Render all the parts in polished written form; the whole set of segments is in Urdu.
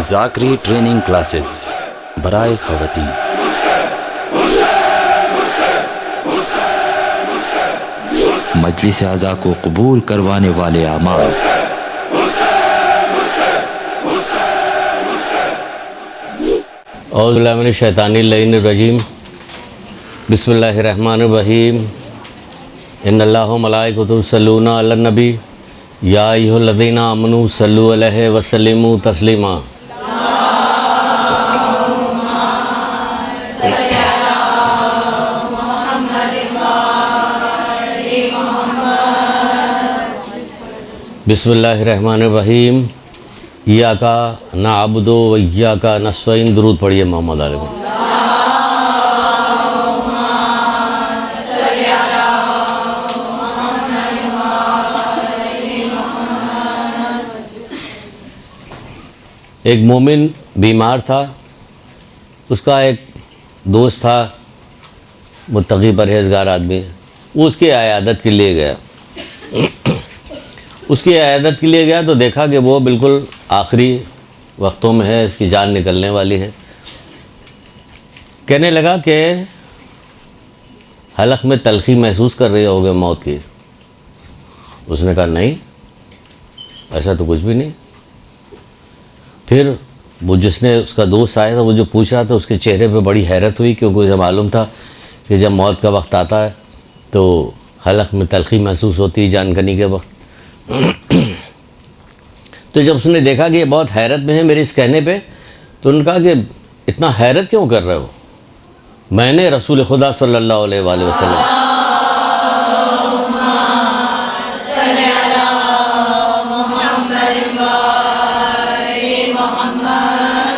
ذاکری ٹریننگ کلاسز برائے خواتین۔ مجلس اعضاء کو قبول کروانے والے اعمال۔ اعوذ باللہ من الشیطان اللعین الرجیم، بسم اللہ الرحمن الرحیم۔ ان اللہ و ملائکۃ یصلون علی النبی یا ایھا الذین آمنوا صلوا علیہ وسلموا تسلیما۔ بسم اللہ الرحمن الرحیم۔ ایاک نعبد و ایاک نستعین۔ درود پڑھیے محمد علیہ وسلم۔ ایک مومن بیمار تھا، اس کا ایک دوست تھا متقی پرہیزگار آدمی، وہ اس کی عیادت کے لیے گیا۔ اس کی عیادت کے لیے گیا تو دیکھا کہ وہ بالکل آخری وقتوں میں ہے، اس کی جان نکلنے والی ہے۔ کہنے لگا کہ حلق میں تلخی محسوس کر رہے ہوگے موت کی۔ اس نے کہا نہیں، ایسا تو کچھ بھی نہیں۔ پھر وہ جس نے اس کا دوست آیا تھا، وہ جو پوچھ رہا تھا، اس کے چہرے پہ بڑی حیرت ہوئی، کیونکہ اسے معلوم تھا کہ جب موت کا وقت آتا ہے تو حلق میں تلخی محسوس ہوتی ہے جان کنی کے وقت۔ تو جب اس نے دیکھا کہ یہ بہت حیرت میں ہے میرے اس کہنے پہ، تو انہوں نے کہا کہ اتنا حیرت کیوں کر رہے ہو؟ میں نے رسول خدا صلی اللہ علیہ وآلہ وسلم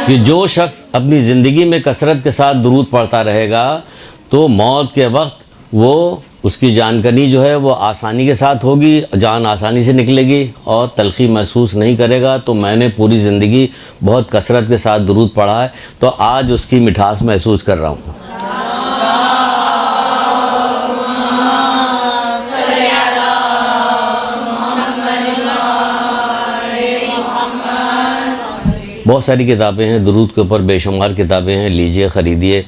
کہ جو شخص اپنی زندگی میں کثرت کے ساتھ درود پڑھتا رہے گا تو موت کے وقت وہ اس کی جان کنی جو ہے وہ آسانی کے ساتھ ہوگی، جان آسانی سے نکلے گی اور تلخی محسوس نہیں کرے گا۔ تو میں نے پوری زندگی بہت کثرت کے ساتھ درود پڑھا ہے، تو آج اس کی مٹھاس محسوس کر رہا ہوں۔ بہت ساری کتابیں ہیں درود کے اوپر، بے شمار کتابیں ہیں، لیجئے، خریدیے،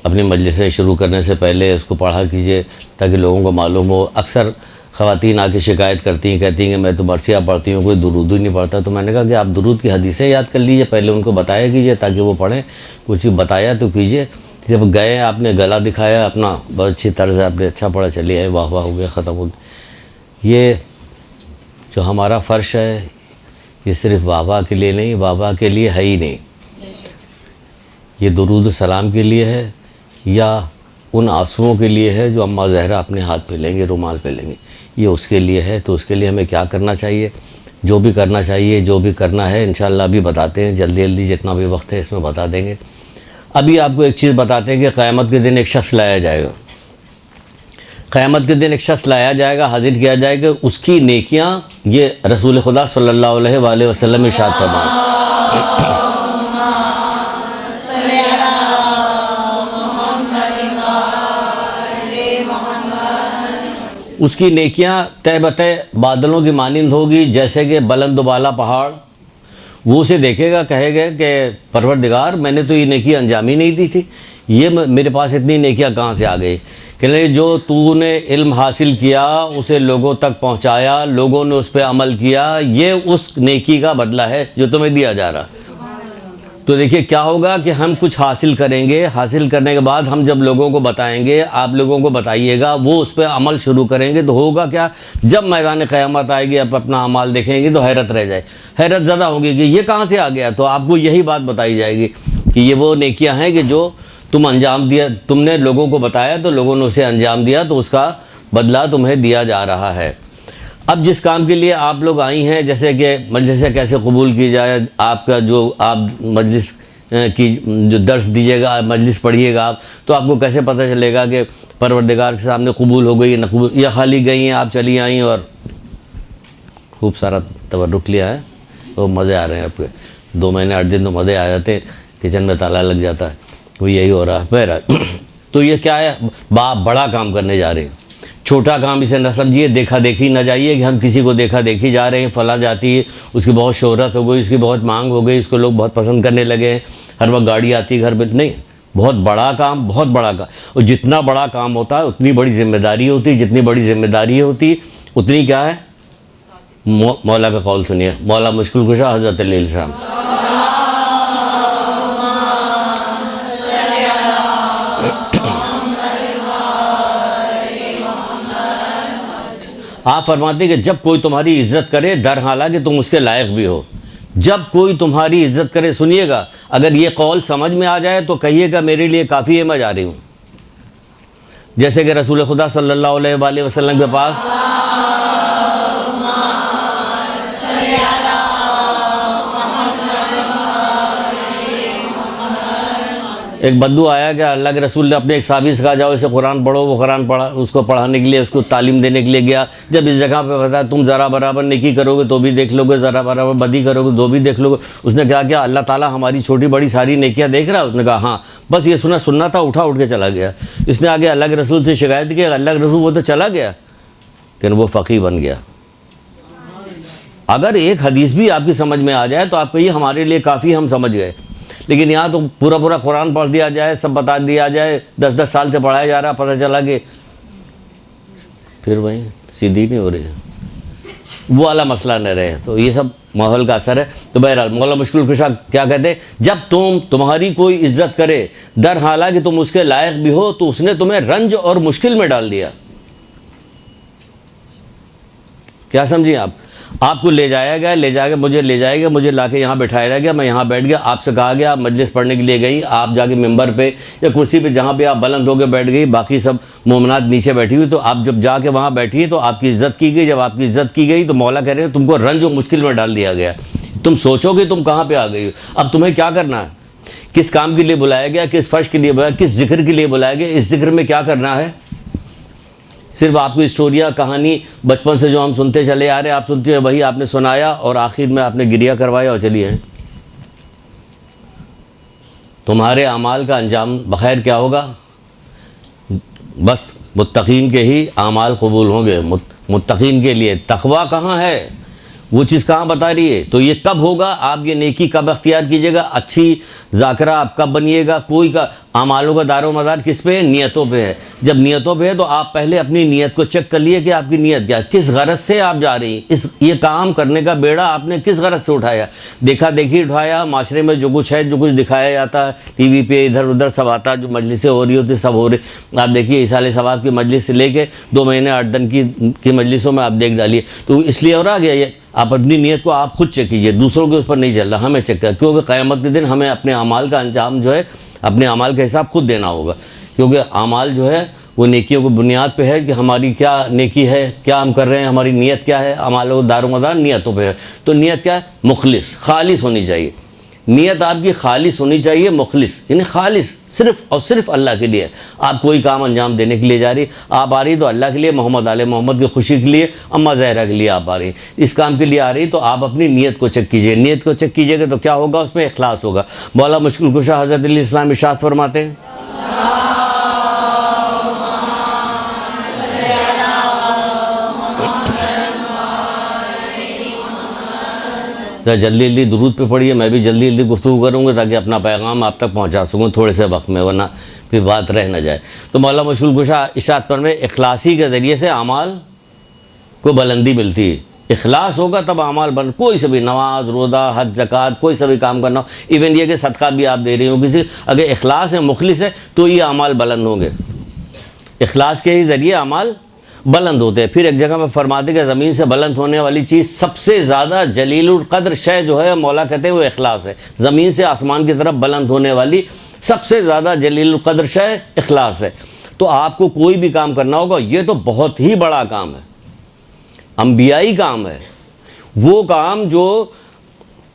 اپنی مجلس سے شروع کرنے سے پہلے اس کو پڑھا کیجئے تاکہ لوگوں کو معلوم ہو۔ اکثر خواتین آ کے شکایت کرتی ہیں، کہتی ہیں کہ میں تو مرثیہ پڑھتی ہوں، کوئی درود ہی نہیں پڑھتا۔ تو میں نے کہا کہ آپ درود کی حدیثیں یاد کر لیجئے، پہلے ان کو بتایا کیجئے تاکہ وہ پڑھیں، کچھ بتایا تو کیجئے۔ جب گئے آپ نے گلا دکھایا اپنا، بہت اچھی طرح سے آپ نے اچھا پڑھا، چلیے آئے، واہ واہ ہو گیا، ختم ہو گیا۔ یہ جو ہمارا فرش ہے یہ صرف واہ واہ کے لیے نہیں، واہ واہ کے لیے ہے ہی نہیں، یہ درود و سلام کے لیے ہے، یا ان آنسوؤں کے لیے ہے جو اماں زہرا اپنے ہاتھ پہ لیں گے، رومال پہ لیں گے، یہ اس کے لیے ہے۔ تو اس کے لیے ہمیں کیا کرنا چاہیے؟ جو بھی کرنا چاہیے، جو بھی کرنا ہے انشاءاللہ ابھی بتاتے ہیں، جلدی جلدی جتنا بھی وقت ہے اس میں بتا دیں گے۔ ابھی آپ کو ایک چیز بتاتے ہیں کہ قیامت کے دن ایک شخص لایا جائے گا، قیامت کے دن ایک شخص لایا جائے گا، حاضر کیا جائے گا، اس کی نیکیاں، یہ رسول خدا صلی اللہ علیہ وآلہ وسلم ارشاد فرمائے، اس کی نیکیاں تہ بتہ بادلوں کی مانند ہوگی، جیسے کہ بلند و بالا پہاڑ۔ وہ اسے دیکھے گا، کہے گا کہ پروردگار میں نے تو یہ نیکی انجام ہی نہیں دی تھی، یہ میرے پاس اتنی نیکیاں کہاں سے آ گئی؟ کہ جو تو نے علم حاصل کیا، اسے لوگوں تک پہنچایا، لوگوں نے اس پہ عمل کیا، یہ اس نیکی کا بدلہ ہے جو تمہیں دیا جا رہا۔ تو دیکھیے کیا ہوگا کہ ہم کچھ حاصل کریں گے، حاصل کرنے کے بعد ہم جب لوگوں کو بتائیں گے، آپ لوگوں کو بتائیے گا، وہ اس پہ عمل شروع کریں گے، تو ہوگا کیا؟ جب میدان قیامت آئے گی، آپ اپنا اعمال دیکھیں گے تو حیرت رہ جائے، حیرت زدہ ہوگی کہ یہ کہاں سے آ گیا۔ تو آپ کو یہی بات بتائی جائے گی کہ یہ وہ نیکیاں ہیں کہ جو تم انجام دیا، تم نے لوگوں کو بتایا تو لوگوں نے اسے انجام دیا، تو اس کا بدلہ تمہیں دیا جا رہا ہے۔ اب جس کام کے لیے آپ لوگ آئی ہیں، جیسے کہ مجلس سے کیسے قبول کی جائے، آپ کا جو آپ مجلس کی جو درس دیجیے گا، مجلس پڑھیے گا آپ، تو آپ کو کیسے پتہ چلے گا کہ پروردگار کے سامنے قبول ہو گئی یا نہ قبول، یا خالی گئی ہیں آپ، چلی آئیں اور خوب سارا تبرک لیا ہے، تو مزے آ رہے ہیں آپ کے، 2 مہینے 8 دن تو مزے آ جاتے ہیں، کچن میں تالا لگ جاتا ہے، وہ یہی ہو رہا ہے۔ بہرحال تو یہ کیا ہے، بڑا کام کرنے جا رہے ہیں، چھوٹا کام اسے نہ سمجھیے، دیکھا دیکھی نہ جائیے کہ ہم کسی کو دیکھا دیکھی جا رہے ہیں، فلاں جاتی ہے، اس کی بہت شہرت ہو گئی، اس کی بہت مانگ ہو گئی، اس کو لوگ بہت پسند کرنے لگے ہیں، ہر وقت گاڑی آتی ہے گھر پہ. نہیں، بہت بڑا کام، بہت بڑا کام. اور جتنا بڑا کام ہوتا ہے اتنی بڑی ذمہ داری ہوتی ہے، جتنی بڑی ذمہ داری ہوتی اتنی کیا ہے؟ مولا کا قول سنیے، مولا مشکل کشا حضرت علیہ السلام. آپ فرماتے ہیں کہ جب کوئی تمہاری عزت کرے در حالانکہ تم اس کے لائق بھی ہو. جب کوئی تمہاری عزت کرے، سنیے گا، اگر یہ قول سمجھ میں آ جائے تو کہیے گا میرے لیے کافی ہے، میں جا رہی ہوں. جیسے کہ رسول خدا صلی اللہ علیہ وآلہ وسلم کے پاس ایک بدو آیا کہ اللہ کے رسول نے اپنے ایک صحابی سے کہا جاؤ اسے قرآن پڑھو. وہ قرآن پڑھا، اس کو پڑھانے کے لیے، اس کو تعلیم دینے کے لیے گیا. جب اس جگہ پہ بتایا تم ذرا برابر نیکی کرو گے تو بھی دیکھ لو گے، ذرا برابر بدی کرو گے تو بھی دیکھ لو گے. اس نے کہا کیا اللہ تعالیٰ ہماری چھوٹی بڑی ساری نیکیاں دیکھ رہا ہے؟ اس نے کہا ہاں. بس یہ سننا تھا، اٹھ کے چلا گیا. اس نے آگے اللہ کے رسول سے شکایت کی، اللہ کے رسول وہ تو چلا گیا کہ وہ فقیہ بن گیا. اگر ایک حدیث بھی آپ کی سمجھ میں آ جائے تو آپ کہیے ہمارے لیے کافی، ہم سمجھ گئے. لیکن یہاں تو پورا قرآن پڑھ دیا جائے، سب بتا دیا جائے، 10 سال سے پڑھایا جا رہا، پتہ چلا کہ پھر وہیں سیدھی نہیں ہو رہی، وہ والا مسئلہ نہ رہے. تو یہ سب ماحول کا اثر ہے. تو بہرحال مولا مشکل کشا کیا کہتے ہیں؟ جب تمہاری کوئی عزت کرے در حالانکہ تم اس کے لائق بھی ہو تو اس نے تمہیں رنج اور مشکل میں ڈال دیا. کیا سمجھیں آپ کو لے جایا گیا، مجھے لا کے یہاں بٹھایا گیا، میں یہاں بیٹھ گیا. آپ سے کہا گیا آپ مجلس پڑھنے کے لیے گئی، آپ جا کے ممبر پہ یا کرسی پہ جہاں پہ آپ بلند ہو کے بیٹھ گئی، باقی سب مومنات نیچے بیٹھی ہوئی. تو آپ جب جا کے وہاں بیٹھی تو آپ کی عزت کی گئی. جب آپ کی عزت کی گئی تو مولا کہہ رہے ہیں تم کو رنج و مشکل میں ڈال دیا گیا. تم سوچو کہ تم کہاں پہ آ گئی ہو. اب تمہیں کیا کرنا ہے؟ کس کام کے لیے بلایا گیا، کس فرش کے لیے بلایا، کس ذکر کے لیے بلایا گیا، اس ذکر میں کیا کرنا ہے؟ صرف آپ کو اسٹوریاں، کہانی بچپن سے جو ہم سنتے چلے آ رہے ہیں، آپ سنتے ہیں وہی آپ نے سنایا اور آخر میں آپ نے گریہ کروایا اور چلی ہیں. تمہارے اعمال کا انجام بخیر کیا ہوگا؟ بس متقین کے ہی اعمال قبول ہوں گے. متقین کے لیے تقویٰ کہاں ہے؟ وہ چیز کہاں بتا رہی ہے؟ تو یہ کب ہوگا؟ آپ یہ نیکی کب اختیار کیجیے گا؟ اچھی ذاکرہ آپ کب بنیے گا؟ کوئی کا اعمالوں کا دار و مدار کس پہ ہے؟ نیتوں پہ ہے. جب نیتوں پہ ہے تو آپ پہلے اپنی نیت کو چیک کر لیے کہ آپ کی نیت کیا ہے، کس غرض سے آپ جا رہی ہیں. یہ کام کرنے کا بیڑا آپ نے کس غرض سے اٹھایا؟ دیکھا دیکھی اٹھایا، معاشرے میں جو کچھ ہے، جو کچھ دکھایا جاتا ہے ٹی وی پہ ادھر ادھر سب آتا، جو مجلسیں ہو رہی ہوتی سب ہو رہی. آپ دیکھیے ایصال ثواب کی مجلس سے لے کے 2 مہینے 8 دن کی مجلسوں میں آپ دیکھ ڈالیے. تو اس لیے اور آ گیا یہ. آپ اپنی نیت کو آپ خود چیک کیجئے، دوسروں کے اس پر نہیں چل رہا، ہمیں چیک کر. کیونکہ قیامت کے دن ہمیں اپنے اعمال کا انجام جو ہے، اپنے اعمال کا حساب خود دینا ہوگا. کیونکہ اعمال جو ہے وہ نیکیوں کو بنیاد پہ ہے کہ ہماری کیا نیکی ہے، کیا ہم کر رہے ہیں، ہماری نیت کیا ہے. اعمالوں کا دار و مدار نیتوں پہ ہے. تو نیت کیا ہے؟ مخلص، خالص ہونی چاہیے. نیت آپ کی خالص ہونی چاہیے، مخلص یعنی خالص صرف اور صرف اللہ کے لیے. آپ کوئی کام انجام دینے کے لیے جا رہی، آپ آ رہی تو اللہ کے لیے، محمد آل محمد کی خوشی کے لیے، اماں زہرا کے لیے آپ آ رہی، اس کام کے لیے آ رہی. تو آپ اپنی نیت کو چیک کیجئے. نیت کو چیک کیجئے گا تو کیا ہوگا؟ اس میں اخلاص ہوگا. مولا مشکل کشا حضرت علیہ السلام ارشاد فرماتے ہیں جلدی درود پہ پڑھیے. میں بھی جلدی گفتگو کروں گا تاکہ اپنا پیغام آپ تک پہنچا سکوں تھوڑے سے وقت میں، ورنہ پھر بات رہ نہ جائے. تو مولا مشکل کشا ارشاد پر میں اخلاصی کے ذریعے سے اعمال کو بلندی ملتی ہے. اخلاص ہوگا تب اعمال کوئی سے بھی نماز، روزہ، حج، زکوٰۃ، کوئی سا بھی کام کرنا ہو، ایون یہ کہ صدقات بھی آپ دے رہی ہوں کسی، اگر اخلاص ہے، مخلص ہے تو یہ اعمال بلند ہوں گے. اخلاص کے ہی ذریعے اعمال بلند ہوتے ہیں. پھر ایک جگہ میں فرماتے کہ زمین سے بلند ہونے والی چیز سب سے زیادہ جلیل القدر شے جو ہے، مولا کہتے ہیں وہ اخلاص ہے. زمین سے آسمان کی طرف بلند ہونے والی سب سے زیادہ جلیل القدر شے اخلاص ہے. تو آپ کو کوئی بھی کام کرنا ہوگا، یہ تو بہت ہی بڑا کام ہے، انبیائی کام ہے. وہ کام جو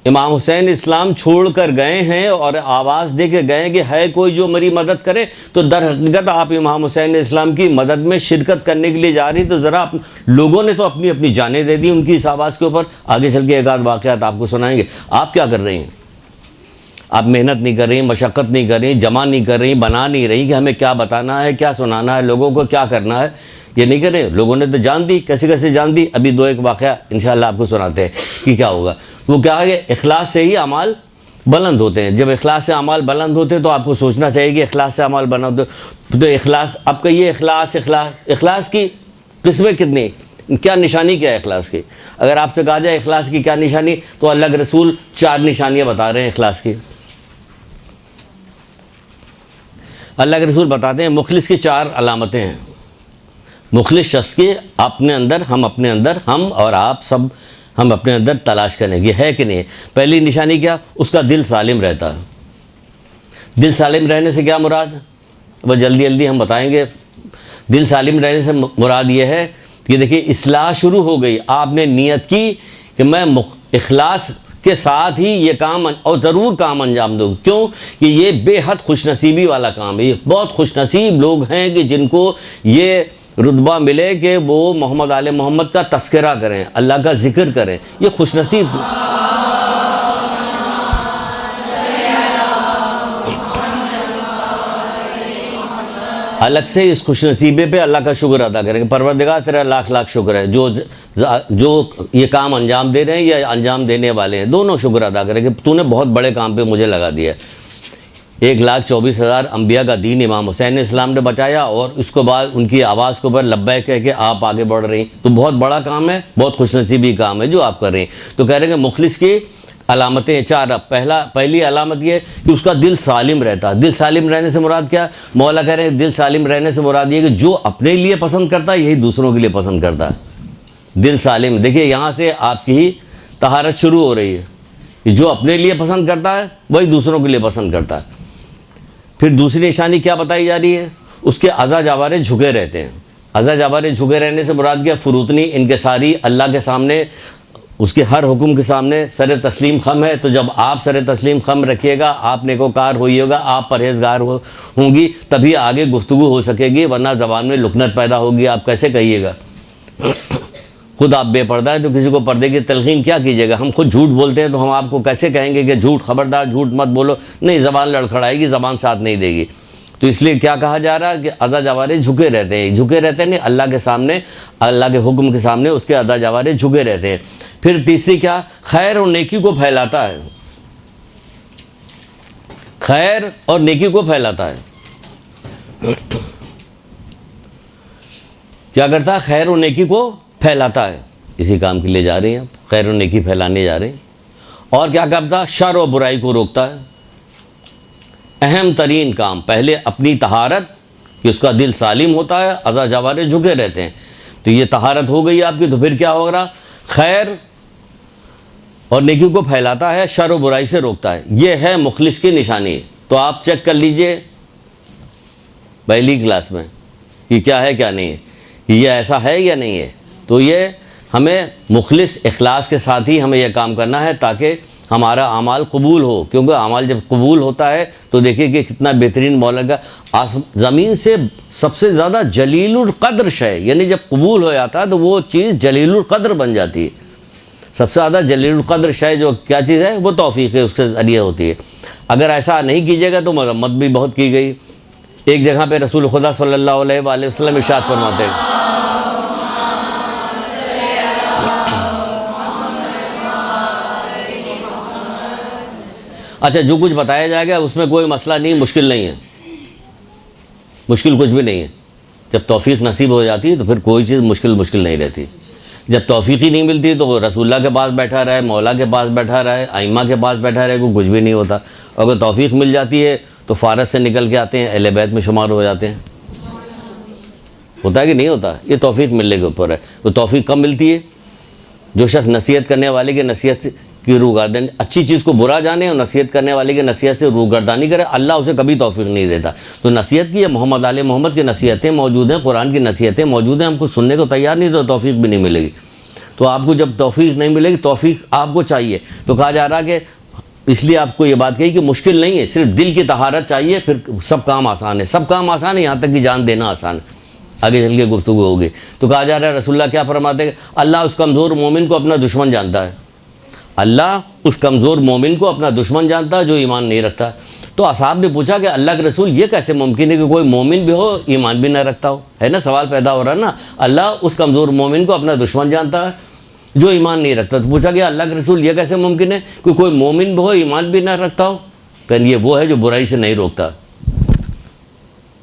امام حسین اسلام چھوڑ کر گئے ہیں اور آواز دے کے گئے کہ ہے کوئی جو میری مدد کرے، تو در حقیقت آپ امام حسین اسلام کی مدد میں شرکت کرنے کے لیے جا رہی. تو ذرا لوگوں نے تو اپنی اپنی جانیں دے دی ان کی اس آواز کے اوپر. آگے چل کے ایک آدھ واقعات آپ کو سنائیں گے. آپ کیا کر رہے ہیں؟ آپ محنت نہیں کر رہی، مشقت نہیں کر رہی، جمع نہیں کر رہی، بنا نہیں رہی کہ ہمیں کیا بتانا ہے، کیا سنانا ہے، لوگوں کو کیا کرنا ہے، یہ نہیں کر رہے. لوگوں نے تو جان دی، کیسے کیسے جان دی. ابھی دو ایک واقعہ انشاءاللہ آپ کو سناتے ہیں کہ کیا ہوگا. وہ کیا ہے کہ اخلاص سے ہی اعمال بلند ہوتے ہیں. جب اخلاص سے اعمال بلند ہوتے ہیں تو آپ کو سوچنا چاہیے کہ اخلاص سے اعمال بلند ہوتے. تو اخلاص، اب کہیے اخلاص کی قسمیں کتنی، کیا نشانی کیا ہے اخلاص کی؟ اگر آپ سے کہا جائے اخلاص کی کیا نشانی، تو اللہ کے رسول 4 نشانیاں بتا رہے ہیں اخلاص کی. اللہ کے رسول بتاتے ہیں مخلص کی 4 علامتیں ہیں. مخلص شخص کی اپنے اندر ہم اور آپ سب ہم اپنے اندر تلاش کریں گے ہے کہ نہیں. پہلی نشانی کیا؟ اس کا دل سالم رہتا ہے. دل سالم رہنے سے کیا مراد؟ وہ جلدی ہم بتائیں گے. دل سالم رہنے سے مراد یہ ہے کہ دیکھیے اصلاح شروع ہو گئی، آپ نے نیت کی کہ میں اخلاص کے ساتھ ہی یہ کام اور ضرور کام انجام دوں. کیوں کہ یہ بے حد خوش نصیبی والا کام ہے. یہ بہت خوش نصیب لوگ ہیں کہ جن کو یہ رتبہ ملے کہ وہ محمد آل محمد کا تذکرہ کریں، اللہ کا ذکر کریں. یہ خوش نصیب الگ سے اس خوش نصیبے پہ اللہ کا شکر ادا کریں کہ پروردگار تیرا لاکھ لاکھ شکر ہے جو یہ کام انجام دے رہے ہیں یا انجام دینے والے ہیں، دونوں شکر ادا کریں کہ تو نے بہت بڑے کام پہ مجھے لگا دیا ہے. 1,24,000 انبیاء کا دین امام حسین اسلام نے بچایا، اور اس کے بعد ان کی آواز کے اوپر لبیک کہہ کے آپ آگے بڑھ رہی ہیں. تو بہت بڑا کام ہے، بہت خوش نصیبی کام ہے جو آپ کر رہے ہیں. تو کہہ رہے ہیں کہ مخلص کی علامتیں 4. پہلی علامت یہ کہ اس کا دل سالم رہتا ہے. دل سالم رہنے سے مراد کیا؟ مولا کہہ رہے ہیں دل سالم رہنے سے مراد یہ کہ جو اپنے لیے پسند کرتا ہے یہی دوسروں کے لیے پسند کرتا ہے. دل سالم، دیکھیے یہاں سے آپ کی ہی طہارت شروع ہو رہی ہے کہ جو اپنے لیے پسند کرتا ہے وہی دوسروں کے لیے پسند کرتا ہے. پھر دوسری نشانی کیا بتائی جا رہی ہے؟ اس کے اعضا جوارح جھکے رہتے ہیں. اعضا جوارح جھکے رہنے سے مراد کیا؟ فروتنی انکساری، اللہ کے سامنے اس کے ہر حکم کے سامنے سر تسلیم خم ہے. تو جب آپ سر تسلیم خم رکھیے گا، آپ نیکوکار ہوئیے گا، آپ پرہیزگار ہوں گی، تبھی آگے گفتگو ہو سکے گی، ورنہ زبان میں لکنت پیدا ہوگی. آپ کیسے کہیے گا؟ خود آپ بے پردہ ہیں تو کسی کو پردے کی تلقین کیا کیجیے گا؟ ہم خود جھوٹ بولتے ہیں تو ہم آپ کو کیسے کہیں گے کہ جھوٹ، خبردار جھوٹ مت بولو؟ نہیں، زبان لڑکھڑائے گی، زبان ساتھ نہیں دے گی. تو اس لیے کیا کہا جا رہا ہے کہ اعضا جوارح جھکے رہتے ہیں. جھکے رہتے ہیں نہیں، اللہ کے سامنے، اللہ کے حکم کے سامنے اس کے اعضا جوارح جھکے رہتے ہیں. پھر تیسری کیا؟ خیر اور نیکی کو پھیلاتا ہے. خیر اور نیکی کو پھیلاتا ہے. کیا کرتا ہے؟ خیر اور نیکی کو پھیلاتا ہے. اسی کام کے لیے جا رہی ہیں آپ، خیر و نیکی پھیلانے جا رہے ہیں. اور کیا کرتا ہے؟ شر و برائی کو روکتا ہے. اہم ترین کام پہلے اپنی طہارت، کہ اس کا دل سالم ہوتا ہے، اعضا جوارح جھکے رہتے ہیں. تو یہ طہارت ہو گئی آپ کی. تو پھر کیا ہو رہا؟ خیر اور نیکی کو پھیلاتا ہے، شر و برائی سے روکتا ہے. یہ ہے مخلص کی نشانی. تو آپ چیک کر لیجئے پہلی کلاس میں کہ کیا ہے کیا نہیں ہے، کہ یہ ایسا ہے یا نہیں ہے. تو یہ ہمیں مخلص اخلاص کے ساتھ ہی ہمیں یہ کام کرنا ہے تاکہ ہمارا اعمال قبول ہو. کیونکہ اعمال جب قبول ہوتا ہے تو دیکھیے کہ کتنا بہترین مولا کا زمین سے سب سے زیادہ جلیل القدر شے، یعنی جب قبول ہو جاتا ہے تو وہ چیز جلیل القدر بن جاتی ہے. سب سے زیادہ جلیل القدر شے جو کیا چیز ہے؟ وہ توفیق ہے، اس کے ذریعے ہوتی ہے. اگر ایسا نہیں کیجیے گا تو مذمت بھی بہت کی گئی. ایک جگہ پہ رسول خدا صلی اللہ علیہ وآلہ وسلم ارشاد فرماتے ہیں، اچھا جو کچھ بتایا جائے گا اس میں کوئی مسئلہ نہیں، مشکل نہیں ہے، مشکل کچھ بھی نہیں ہے. جب توفیق نصیب ہو جاتی ہے تو پھر کوئی چیز مشکل نہیں رہتی. جب توفیق ہی نہیں ملتی تو رسول اللہ کے پاس بیٹھا رہے، مولا کے پاس بیٹھا رہے، ائمہ کے پاس بیٹھا رہے، کچھ بھی نہیں ہوتا. اگر توفیق مل جاتی ہے تو فارس سے نکل کے آتے ہیں، اہل بیت میں شمار ہو جاتے ہیں. ہوتا ہے کہ نہیں ہوتا؟ یہ توفیق ملنے کے اوپر ہے. تو توفیق کب ملتی ہے؟ جو شخص نصیحت کرنے والے کے نصیحت کی روگردانی، اچھی چیز کو برا جانے اور نصیحت کرنے والے کے نصیحت سے روگردانی کرے، اللہ اسے کبھی توفیق نہیں دیتا. تو نصیحت کی، محمد آل محمد کی نصیحتیں موجود ہیں، قرآن کی نصیحتیں موجود ہیں، ہم کو سننے کو تیار نہیں تو توفیق بھی نہیں ملے گی. تو آپ کو جب توفیق نہیں ملے گی، توفیق آپ کو چاہیے. تو کہا جا رہا کہ اس لیے آپ کو یہ بات کہی کہ مشکل نہیں ہے، صرف دل کی طہارت چاہیے، پھر سب کام آسان ہے. سب کام آسان ہے، یہاں تک کہ جان دینا آسان ہے. آگے چل کے گفتگو ہوگی. تو کہا جا رہا ہے رسول اللہ کیا فرماتے ہیں؟ اللہ اس کمزور مومن کو اپنا دشمن جانتا ہے. اللہ اس کمزور مومن کو اپنا دشمن جانتا ہے جو ایمان نہیں رکھتا. تو اصحاب نے پوچھا کہ اللہ کے رسول یہ کیسے ممکن ہے کہ کوئی مومن بھی ہو ایمان بھی نہ رکھتا ہو؟ ہے نا سوال پیدا ہو رہا ہے نا. اللہ اس کمزور مومن کو اپنا دشمن جانتا ہے جو ایمان نہیں رکھتا. تو پوچھا کہ اللہ کے رسول یہ کیسے ممکن ہے کہ کوئی مومن بھی ہو ایمان بھی نہ رکھتا ہو؟ کہ یہ وہ ہے جو برائی سے نہیں روکتا.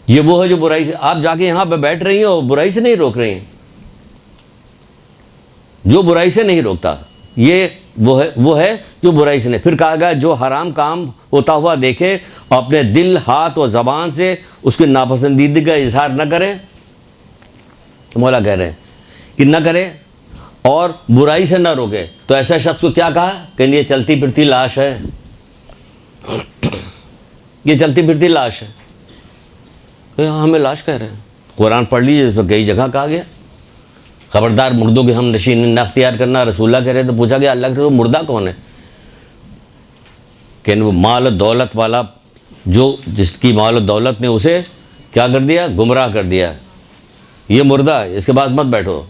یہ وہ ہے جو برائی سے، آپ جا کے یہاں پہ بیٹھ رہی ہیں اور برائی سے نہیں روک رہی ہیں، جو برائی سے نہیں روکتا یہ وہ ہے جو برائی سے نہیں. پھر کہا گیا جو حرام کام ہوتا ہوا دیکھے اور اپنے دل، ہاتھ اور زبان سے اس کی ناپسندیدگی کا اظہار نہ کرے، مولا کہہ رہے ہیں کہ نہ کرے اور برائی سے نہ روکے، تو ایسا شخص کو کیا کہا کہ یہ چلتی پھرتی لاش ہے. یہ چلتی پھرتی لاش ہے. ہمیں لاش کہہ رہے ہیں، قرآن پڑھ لیجیے، اس پہ کئی جگہ کہا گیا خبردار مردوں کے ہم نشین نہ اختیار کرنا. رسول اللہ کہہ رہے تو پوچھا گیا اللہ کے رسول مردہ کون ہے؟ کہ وہ مال و دولت والا، جو جس کی مال و دولت نے اسے کیا کر دیا؟ گمراہ کر دیا. یہ مردہ ہے، اس کے بعد مت بیٹھو،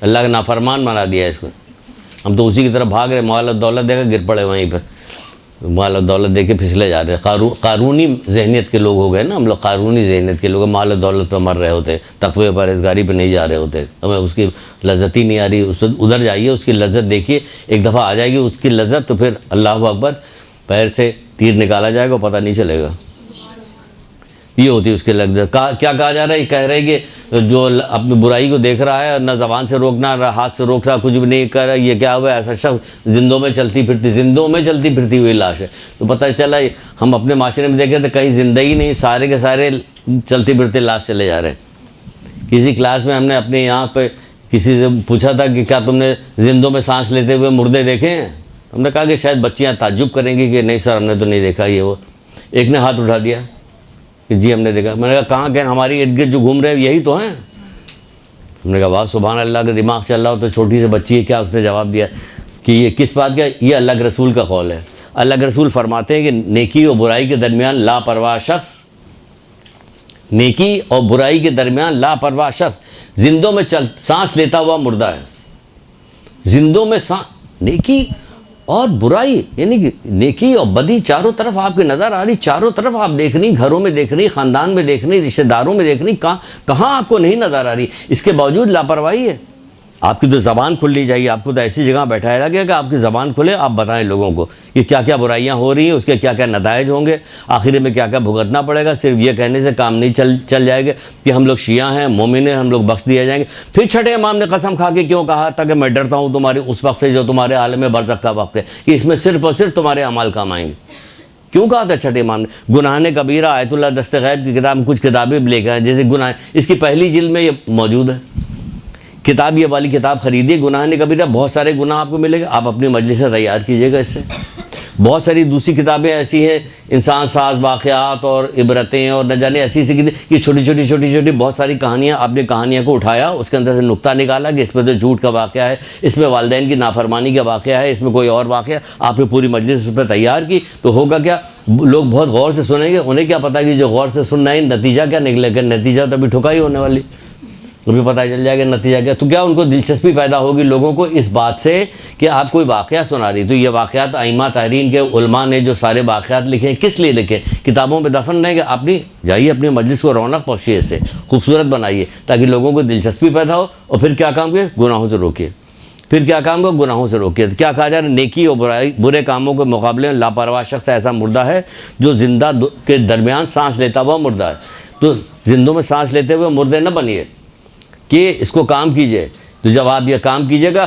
اللہ کا نافرمان بنا دیا اس کو. ہم تو اسی کی طرف بھاگ رہے، مال و دولت دے کر گر پڑے وہیں پر، مال و دولت دے کے پھسلے جا رہے. قارونی ذہنیت کے لوگ ہو گئے نا ہم لوگ، قارونی ذہنیت کے لوگ، مال و دولت پہ مر رہے ہوتے، تقوی پرہیزگاری پہ نہیں جا رہے ہوتے. ہمیں اس کی لذت ہی نہیں آ رہی. اس ادھر جائیے، اس کی لذت دیکھیے، ایک دفعہ آ جائے گی اس کی لذت تو پھر اللہ اکبر، پیر سے تیر نکالا جائے گا پتہ نہیں چلے گا. یہ ہوتی ہے اس کی لذت. کیا کہا جا رہا ہے؟ یہ کہہ رہے کہ جو اپنی برائی کو دیکھ رہا ہے، نہ زبان سے روکنا، نہ ہاتھ سے روک رہا، کچھ بھی نہیں کر رہا، یہ کیا ہوا؟ ایسا شخص زندوں میں چلتی پھرتی ہوئی لاش ہے. تو پتہ چلا ہم اپنے معاشرے میں دیکھیں تو کہیں زندگی نہیں، سارے کے سارے چلتی پھرتے لاش چلے جا رہے ہیں. کسی کلاس میں ہم نے اپنے یہاں پہ کسی سے پوچھا تھا کہ کیا تم نے زندوں میں سانس لیتے ہوئے مردے دیکھے ہیں؟ ہم نے کہا کہ شاید بچیاں تعجب کریں گی کہ نہیں سر ہم نے تو نہیں دیکھا. یہ وہ ایک نے ہاتھ اٹھا دیا کہ جی ہم نے دیکھا. میں نے کہا کہاں کہ ہماری ارد گرد جو گھوم رہے ہیں یہی تو ہیں. ہم نے کہا واہ سبحان اللہ، کا دماغ چل رہا ہو تو چھوٹی سی بچی ہے. کیا اس نے جواب دیا کہ یہ کس بات کا؟ یہ اللہ کے رسول کا قول ہے. اللہ کے رسول فرماتے ہیں کہ نیکی اور برائی کے درمیان لاپرواہ شخص، نیکی اور برائی کے درمیان لاپرواہ شخص زندوں میں سانس لیتا ہوا مردہ ہے. زندوں میں نیکی اور برائی، یعنی کہ نیکی اور بدی چاروں طرف آپ کی نظر آ رہی، چاروں طرف آپ دیکھ رہی، گھروں میں دیکھ رہی، خاندان میں دیکھ رہی، رشتہ داروں میں دیکھ رہی، کہاں آپ کو نہیں نظر آ رہی. اس کے باوجود لاپرواہی ہے. آپ کی تو زبان کھلنی چاہیے. آپ کو تو ایسی جگہ بیٹھایا گیا کہ آپ کی زبان کھلے، آپ بتائیں لوگوں کو کہ کیا کیا برائیاں ہو رہی ہیں، اس کے کیا کیا نتائج ہوں گے، آخر میں کیا کیا بھگتنا پڑے گا. صرف یہ کہنے سے کام نہیں چل جائے گا کہ ہم لوگ شیعہ ہیں، مومن ہیں، ہم لوگ بخش دیے جائیں گے. پھر چھٹے امام نے قسم کھا کے کیوں کہا تھا کہ میں ڈرتا ہوں تمہارے اس وقت سے جو تمہارے عالم برزخ کا وقت ہے، کہ اس میں صرف اور صرف تمہارے اعمال کام آئیں گے. کیوں کہا تھا چھٹے امام نے؟ گناہ کبیرہ آیت اللہ دست غیب کی کتاب، کچھ کتابیں لے کے آئے جیسے گناہ، اس کی پہلی جلد میں یہ موجود ہے کتاب. یہ والی کتاب خریدیے، گناہ کبیرہ، بہت سارے گناہ آپ کو ملے گا. آپ اپنی مجلس سے تیار کیجیے گا اس سے. بہت ساری دوسری کتابیں ایسی ہیں، انسان ساز واقعات اور عبرتیں اور نہ جانے ایسی کہ چھوٹی چھوٹی بہت ساری کہانیاں. آپ نے کہانیاں کو اٹھایا، اس کے اندر سے نقطہ نکالا کہ اس میں تو جھوٹ کا واقعہ ہے، اس میں والدین کی نافرمانی کا واقعہ ہے، اس میں کوئی اور واقعہ. آپ نے پوری مجلس اس پہ تیار کی تو ہوگا کیا؟ لوگ بہت غور سے سنیں گے. انہیں کیا پتہ کہ جو غور سے سننا ہے نتیجہ کیا نکلے گا. نتیجہ تو ابھی ٹھکائی ہونے والی، ابھی پتہ چل جائے گا نتیجہ کیا. تو کیا ان کو دلچسپی پیدا ہوگی لوگوں کو اس بات سے کہ آپ کوئی واقعہ سنا رہی. تو یہ واقعات ائمہ تحرین کے علماء نے جو سارے واقعات لکھے ہیں کس لیے لکھے؟ کتابوں میں دفن نہیں کہ اپنی جائیے اپنی مجلس کو رونق بخشیے، اس سے خوبصورت بنائیے تاکہ لوگوں کو دلچسپی پیدا ہو. اور پھر کیا کام کیے؟ گناہوں سے روکیے. پھر کیا کام کو؟ گناہوں سے روکیے. کیا کہا جا رہا ہے؟ نیکی اور برائی برے کاموں کے مقابلے میں لاپرواہ شخص ایسا مردہ ہے جو زندہ کے درمیان سانس لیتا ہوا مردہ ہے. تو زندوں میں سانس لیتے ہوئے مردے نہ بنیے کہ اس کو کام کیجئے. تو جب آپ یہ کام کیجئے گا،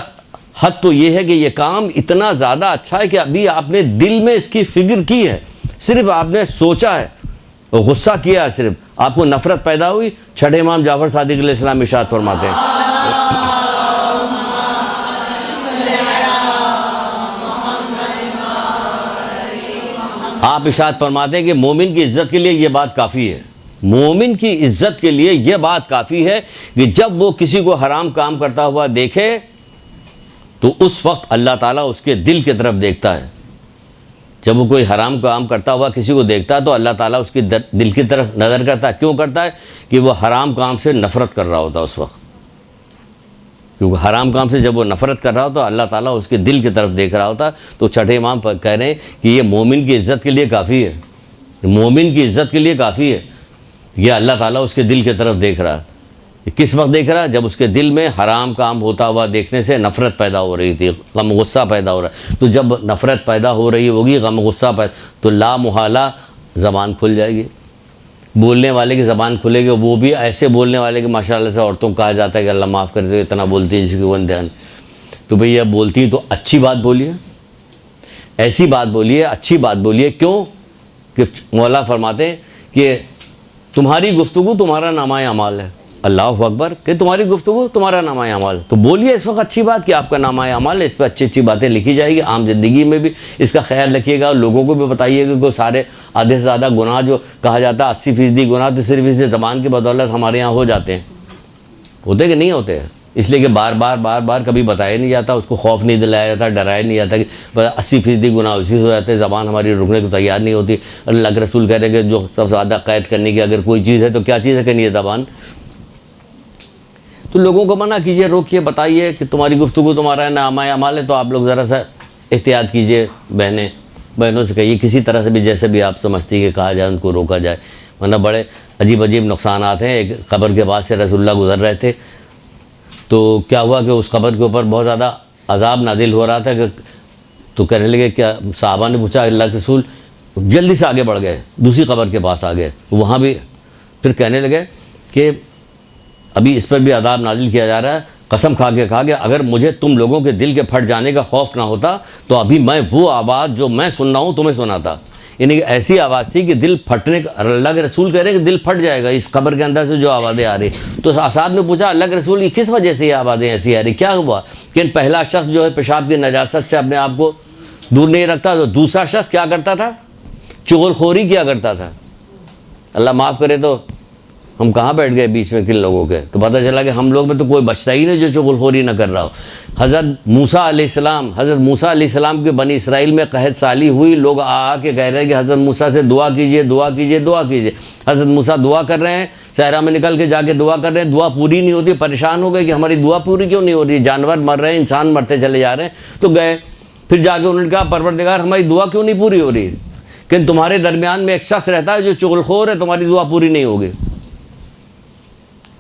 حد تو یہ ہے کہ یہ کام اتنا زیادہ اچھا ہے کہ ابھی آپ نے دل میں اس کی فکر کی ہے، صرف آپ نے سوچا ہے، غصہ کیا ہے، صرف آپ کو نفرت پیدا ہوئی. چھٹے امام جعفر صادق علیہ السلام ارشاد فرماتے ہیں، آپ ارشاد فرماتے ہیں کہ مومن کی عزت کے لیے یہ بات کافی ہے. مومن کی عزت کے لیے یہ بات کافی ہے کہ جب وہ کسی کو حرام کام کرتا ہوا دیکھے تو اس وقت اللہ تعالیٰ اس کے دل کی طرف دیکھتا ہے. جب وہ کوئی حرام کام کرتا ہوا کسی کو دیکھتا ہے تو اللہ تعالیٰ اس کی دل کی طرف نظر کرتا ہے. کیوں کرتا ہے؟ کہ وہ حرام کام سے نفرت کر رہا ہوتا ہے اس وقت. کیونکہ حرام کام سے جب وہ نفرت کر رہا ہوتا اللہ تعالیٰ اس کے دل کی طرف دیکھ رہا ہوتا. تو چھٹے امام کہہ رہے ہیں کہ یہ مومن کی عزت کے لیے کافی ہے, مومن کی عزت کے لیے کافی ہے. یہ اللہ تعالیٰ اس کے دل کی طرف دیکھ رہا. کس وقت دیکھ رہا؟ جب اس کے دل میں حرام کام ہوتا ہوا دیکھنے سے نفرت پیدا ہو رہی تھی, غم غصہ پیدا ہو رہا ہے. تو جب نفرت پیدا ہو رہی ہوگی, غم غصہ پیدا, تو لا محالہ زبان کھل جائے گی. بولنے والے کی زبان کھلے گی, وہ بھی ایسے بولنے والے کہ ماشاءاللہ سے عورتوں کو کہا جاتا ہے کہ اللہ معاف کر دے, اتنا بولتی ہیں جس کی وہ دھیان. تو بھئی اب بولتی ہیں تو اچھی بات بولیے, ایسی بات بولیے, اچھی بات بولیے. کیوں کہ مولا فرماتے ہیں کہ تمہاری گفتگو تمہارا نامہ اعمال ہے. اللہ اکبر, کہ تمہاری گفتگو تمہارا نامہ اعمال. تو بولیے اس وقت اچھی بات کہ آپ کا نامہ اعمال ہے, اس پہ اچھی اچھی باتیں لکھی جائے گی. عام زندگی میں بھی اس کا خیال رکھیے گا, لوگوں کو بھی بتائیے گا کہ سارے آدھے سے زیادہ گناہ جو کہا جاتا ہے 80% گناہ تو صرف اس زبان کی بدولت ہمارے یہاں ہو جاتے ہیں. ہوتے کہ نہیں ہوتے؟ اس لیے کہ بار بار کبھی بتایا نہیں جاتا, اس کو خوف نہیں دلایا جاتا, ڈرایا نہیں جاتا کہ 80% گناہ اسی سے ہو جاتے ہیں. زبان ہماری رکنے کو تیار نہیں ہوتی. اللہ کے رسول کہہ رہے ہیں کہ جو سب سے زیادہ قید کرنے کی اگر کوئی چیز ہے تو کیا چیز ہے کہ نہیں ہے زبان. تو لوگوں کو منع کیجئے, روکیے, بتائیے کہ تمہاری گفتگو تمہارا نامہ اعمال ہے. تو آپ لوگ ذرا سا احتیاط کیجئے. بہنوں سے کہیے کسی طرح سے بھی, جیسے بھی آپ سمجھتی کہ کہا جائے ان کو روکا جائے, ورنہ بڑے عجیب نقصانات ہیں. ایک قبر کے بعد سے رسول اللہ گزر رہے تھے, تو کیا ہوا کہ اس قبر کے اوپر بہت زیادہ عذاب نازل ہو رہا تھا. کہ تو کہنے لگے, کیا صحابہ نے پوچھا, اللہ کے رسول, جلدی سے آگے بڑھ گئے, دوسری قبر کے پاس آ گئے. وہاں بھی پھر کہنے لگے کہ ابھی اس پر بھی عذاب نازل کیا جا رہا ہے. قسم کھا کے کہا کہ اگر مجھے تم لوگوں کے دل کے پھٹ جانے کا خوف نہ ہوتا تو ابھی میں وہ آواز جو میں سن رہا ہوں تمہیں سناتا. یعنی کہ ایسی آواز تھی کہ دل پھٹنے کا, اللہ کے رسول کہہ رہے ہیں کہ دل پھٹ جائے گا اس قبر کے اندر سے جو آوازیں آ رہی. تو اصحاب نے پوچھا, اللہ کے رسول کی کس وجہ سے یہ آوازیں ایسی آ رہی, کیا ہوا؟ کہ پہلا شخص جو ہے پیشاب کی نجاست سے اپنے آپ کو دور نہیں رکھتا, تو دوسرا شخص کیا کرتا تھا؟ چغل خوری کیا کرتا تھا. اللہ معاف کرے تو ہم کہاں بیٹھ گئے بیچ میں کن لوگوں کے. تو پتہ چلا کہ ہم لوگ میں تو کوئی بچتا ہی نہیں جو چغل خوری نہ کر رہا ہو. حضرت موسیٰ علیہ السلام کے بنی اسرائیل میں قحط سالی ہوئی, لوگ آ کے کہہ رہے ہیں کہ حضرت موسیٰ سے دعا کیجئے, دعا کیجئے, دعا کیجئے. حضرت موسیٰ دعا کر رہے ہیں, صحرا میں نکل کے جا کے دعا کر رہے ہیں, دعا پوری نہیں ہوتی. پریشان ہو گئے کہ ہماری دعا پوری کیوں نہیں ہو رہی, جانور مر رہے ہیں, انسان مرتے چلے جا رہے ہیں. تو گئے, پھر جا کے انہوں نے کہا, پروردگار ہماری دعا کیوں نہیں پوری ہو رہی؟ کہ تمہارے درمیان میں ایک شخص رہتا ہے جو چغل خور ہے, تمہاری دعا پوری نہیں ہوگی.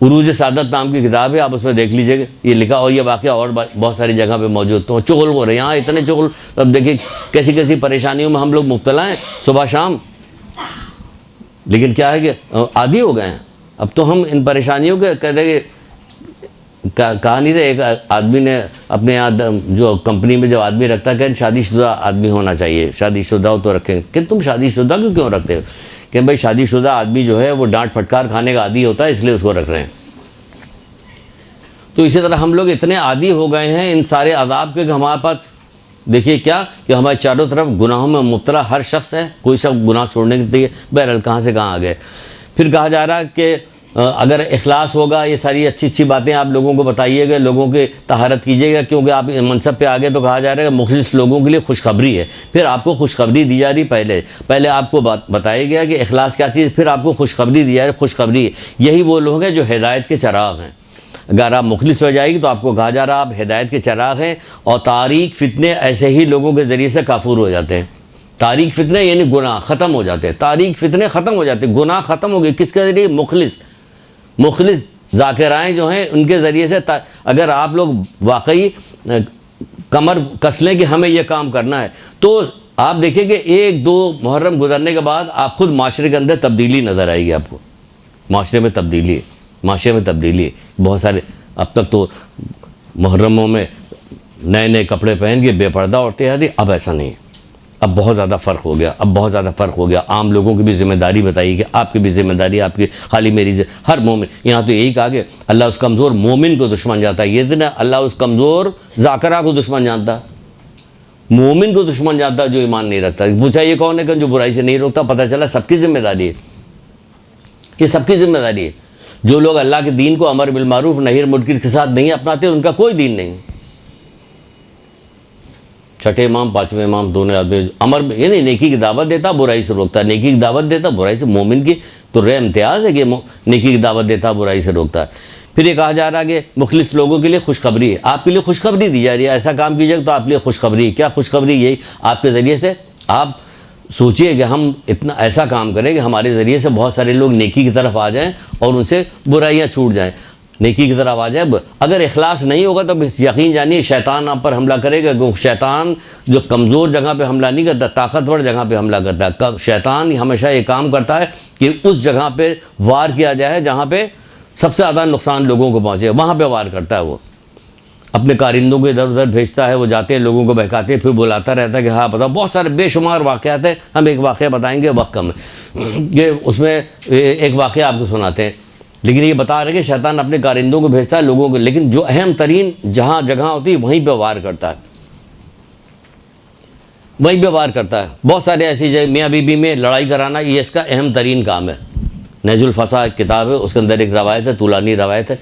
عروج سعادت نام کی کتاب ہے, آپ اس میں دیکھ لیجئے گا, یہ لکھا. اور یہ واقعہ اور بہت ساری جگہ پہ موجود. تو چغل ہو رہے ہیں یہاں اتنے چغل. اب دیکھیں کیسی کیسی پریشانیوں میں ہم لوگ مبتلا ہیں صبح شام. لیکن کیا ہے کہ عادی ہو گئے ہیں. اب تو ہم ان پریشانیوں کے کہتے ہیں کہ کہا نہیں تھا, ایک آدمی نے اپنے یہاں جو کمپنی میں جو آدمی رکھتا ہے کہ شادی شدہ آدمی ہونا چاہیے, شادی شدہ ہو تو رکھیں. کہ تم شادی شدہ کیوں رکھتے ہو؟ کہ بھائی شادی شدہ آدمی جو ہے وہ ڈانٹ پھٹکار کھانے کا عادی ہوتا ہے, اس لیے اس کو رکھ رہے ہیں. تو اسی طرح ہم لوگ اتنے عادی ہو گئے ہیں ان سارے عذاب کے کہ ہمارے پاس دیکھیے کیا کہ ہمارے چاروں طرف گناہوں میں مبتلا ہر شخص ہے. کوئی شخص گناہ چھوڑنے کے لیے بہرحال کہاں سے کہاں آ گئے. پھر کہا جا رہا کہ اگر اخلاص ہوگا, یہ ساری اچھی اچھی باتیں آپ لوگوں کو بتائیے گا, لوگوں کی طہارت کیجیے گا, کیونکہ آپ منصب پہ آگے. تو کہا جا رہا ہے کہ مخلص لوگوں کے لیے خوشخبری ہے. پھر آپ کو خوشخبری دی جا رہی, پہلے آپ کو بتایا گیا کہ اخلاص کیا چیز, پھر آپ کو خوشخبری دی جا رہی. خوشخبری یہی وہ لوگ ہیں جو ہدایت کے چراغ ہیں. اگر آپ مخلص ہو جائے گی تو آپ کو کہا جا رہا آپ ہدایت کے چراغ ہیں. اور تاریک فتنے ایسے ہی لوگوں کے ذریعے سے کافور ہو جاتے ہیں. تاریک فتنے یعنی گناہ ختم ہو جاتے ہیں, تاریک فتنے ختم ہو جاتے ہیں, گناہ ختم ہو گئے. کس کے ذریعے؟ مخلص ذاکرائیں جو ہیں ان کے ذریعے سے. اگر آپ لوگ واقعی کمر کس لیں کہ ہمیں یہ کام کرنا ہے, تو آپ دیکھیں کہ 1-2 محرم گزرنے کے بعد آپ خود معاشرے کے اندر تبدیلی نظر آئے گی. آپ کو معاشرے میں تبدیلی ہے. بہت سارے اب تک تو محرموں میں نئے کپڑے پہن کے بے پردہ عورتیں آتی, اب ایسا نہیں ہے. اب بہت زیادہ فرق ہو گیا. عام لوگوں کی بھی ذمہ داری بتائی کہ آپ کی بھی ذمہ داری, آپ کی خالی میری ہر مومن. یہاں تو یہی کہا کہ اللہ اس کمزور مومن کو دشمن جانتا ہے. یہ تو نا, اللہ اس کمزور ذاکرہ کو دشمن جانتا, مومن کو دشمن جانتا جو ایمان نہیں رکھتا. پوچھا یہ کون ہے کہ جو برائی سے نہیں روکتا؟ پتہ چلا سب کی ذمہ داری ہے. یہ سب کی ذمہ داری ہے. جو لوگ اللہ کے دین کو امر بالمعروف نہی عن المنکر کے ساتھ نہیں اپناتے ان کا کوئی دین نہیں. چھٹے امام, پانچویں امام, دونوں آدمی امر یعنی نیکی کی دعوت دیتا, برائی سے روکتا. نیکی کی دعوت دیتا, برائی سے. مومن کی تو رے امتیاز ہے کہ نیکی کی دعوت دیتا, برائی سے روکتا. پھر یہ کہا جا رہا ہے کہ مخلص لوگوں کے لیے خوشخبری ہے، آپ کے لیے خوشخبری دی جا رہی ہے، ایسا کام کیجیے تو آپ کے لیے خوشخبری ہے۔ کیا خوشخبری؟ یہی آپ کے ذریعے سے آپ سوچئے کہ ہم اتنا ایسا کام کریں کہ ہمارے ذریعے سے بہت سارے لوگ نیکی کی طرف آ جائیں اور ان سے برائیاں چھوٹ جائیں، نیکی کی طرف آ جائے۔ اگر اخلاص نہیں ہوگا تو یقین جانیے شیطان آپ پر حملہ کرے گا، کیونکہ شیطان جو کمزور جگہ پہ حملہ نہیں کرتا، طاقتور جگہ پہ حملہ کرتا ہے۔ شیطان ہمیشہ یہ کام کرتا ہے کہ اس جگہ پہ وار کیا جائے جہاں پہ سب سے زیادہ نقصان لوگوں کو پہنچے، وہاں پہ وار کرتا ہے۔ وہ اپنے کارندوں کو ادھر ادھر بھیجتا ہے، وہ جاتے ہیں لوگوں کو بہکاتے ہیں، پھر بلاتا رہتا ہے کہ ہاں بتاؤ۔ بہت سارے بے شمار واقعات ہیں، ہم ایک واقعہ بتائیں گے، وقت کم ہے کہ اس میں ایک واقعہ آپ کو سناتے ہیں، لیکن یہ بتا رہے کہ شیطان اپنے کارندوں کو بھیجتا ہے لوگوں کو، لیکن جو اہم ترین جہاں جگہ ہوتی ہے وہیں پہ وار کرتا ہے، وہیں پہ وار کرتا ہے۔ بہت سارے ایسی جگہ میاں بیوی میں لڑائی کرانا یہ اس کا اہم ترین کام ہے۔ نہج الفصاح ایک کتاب ہے، اس کے اندر ایک روایت ہے، طولانی روایت ہے،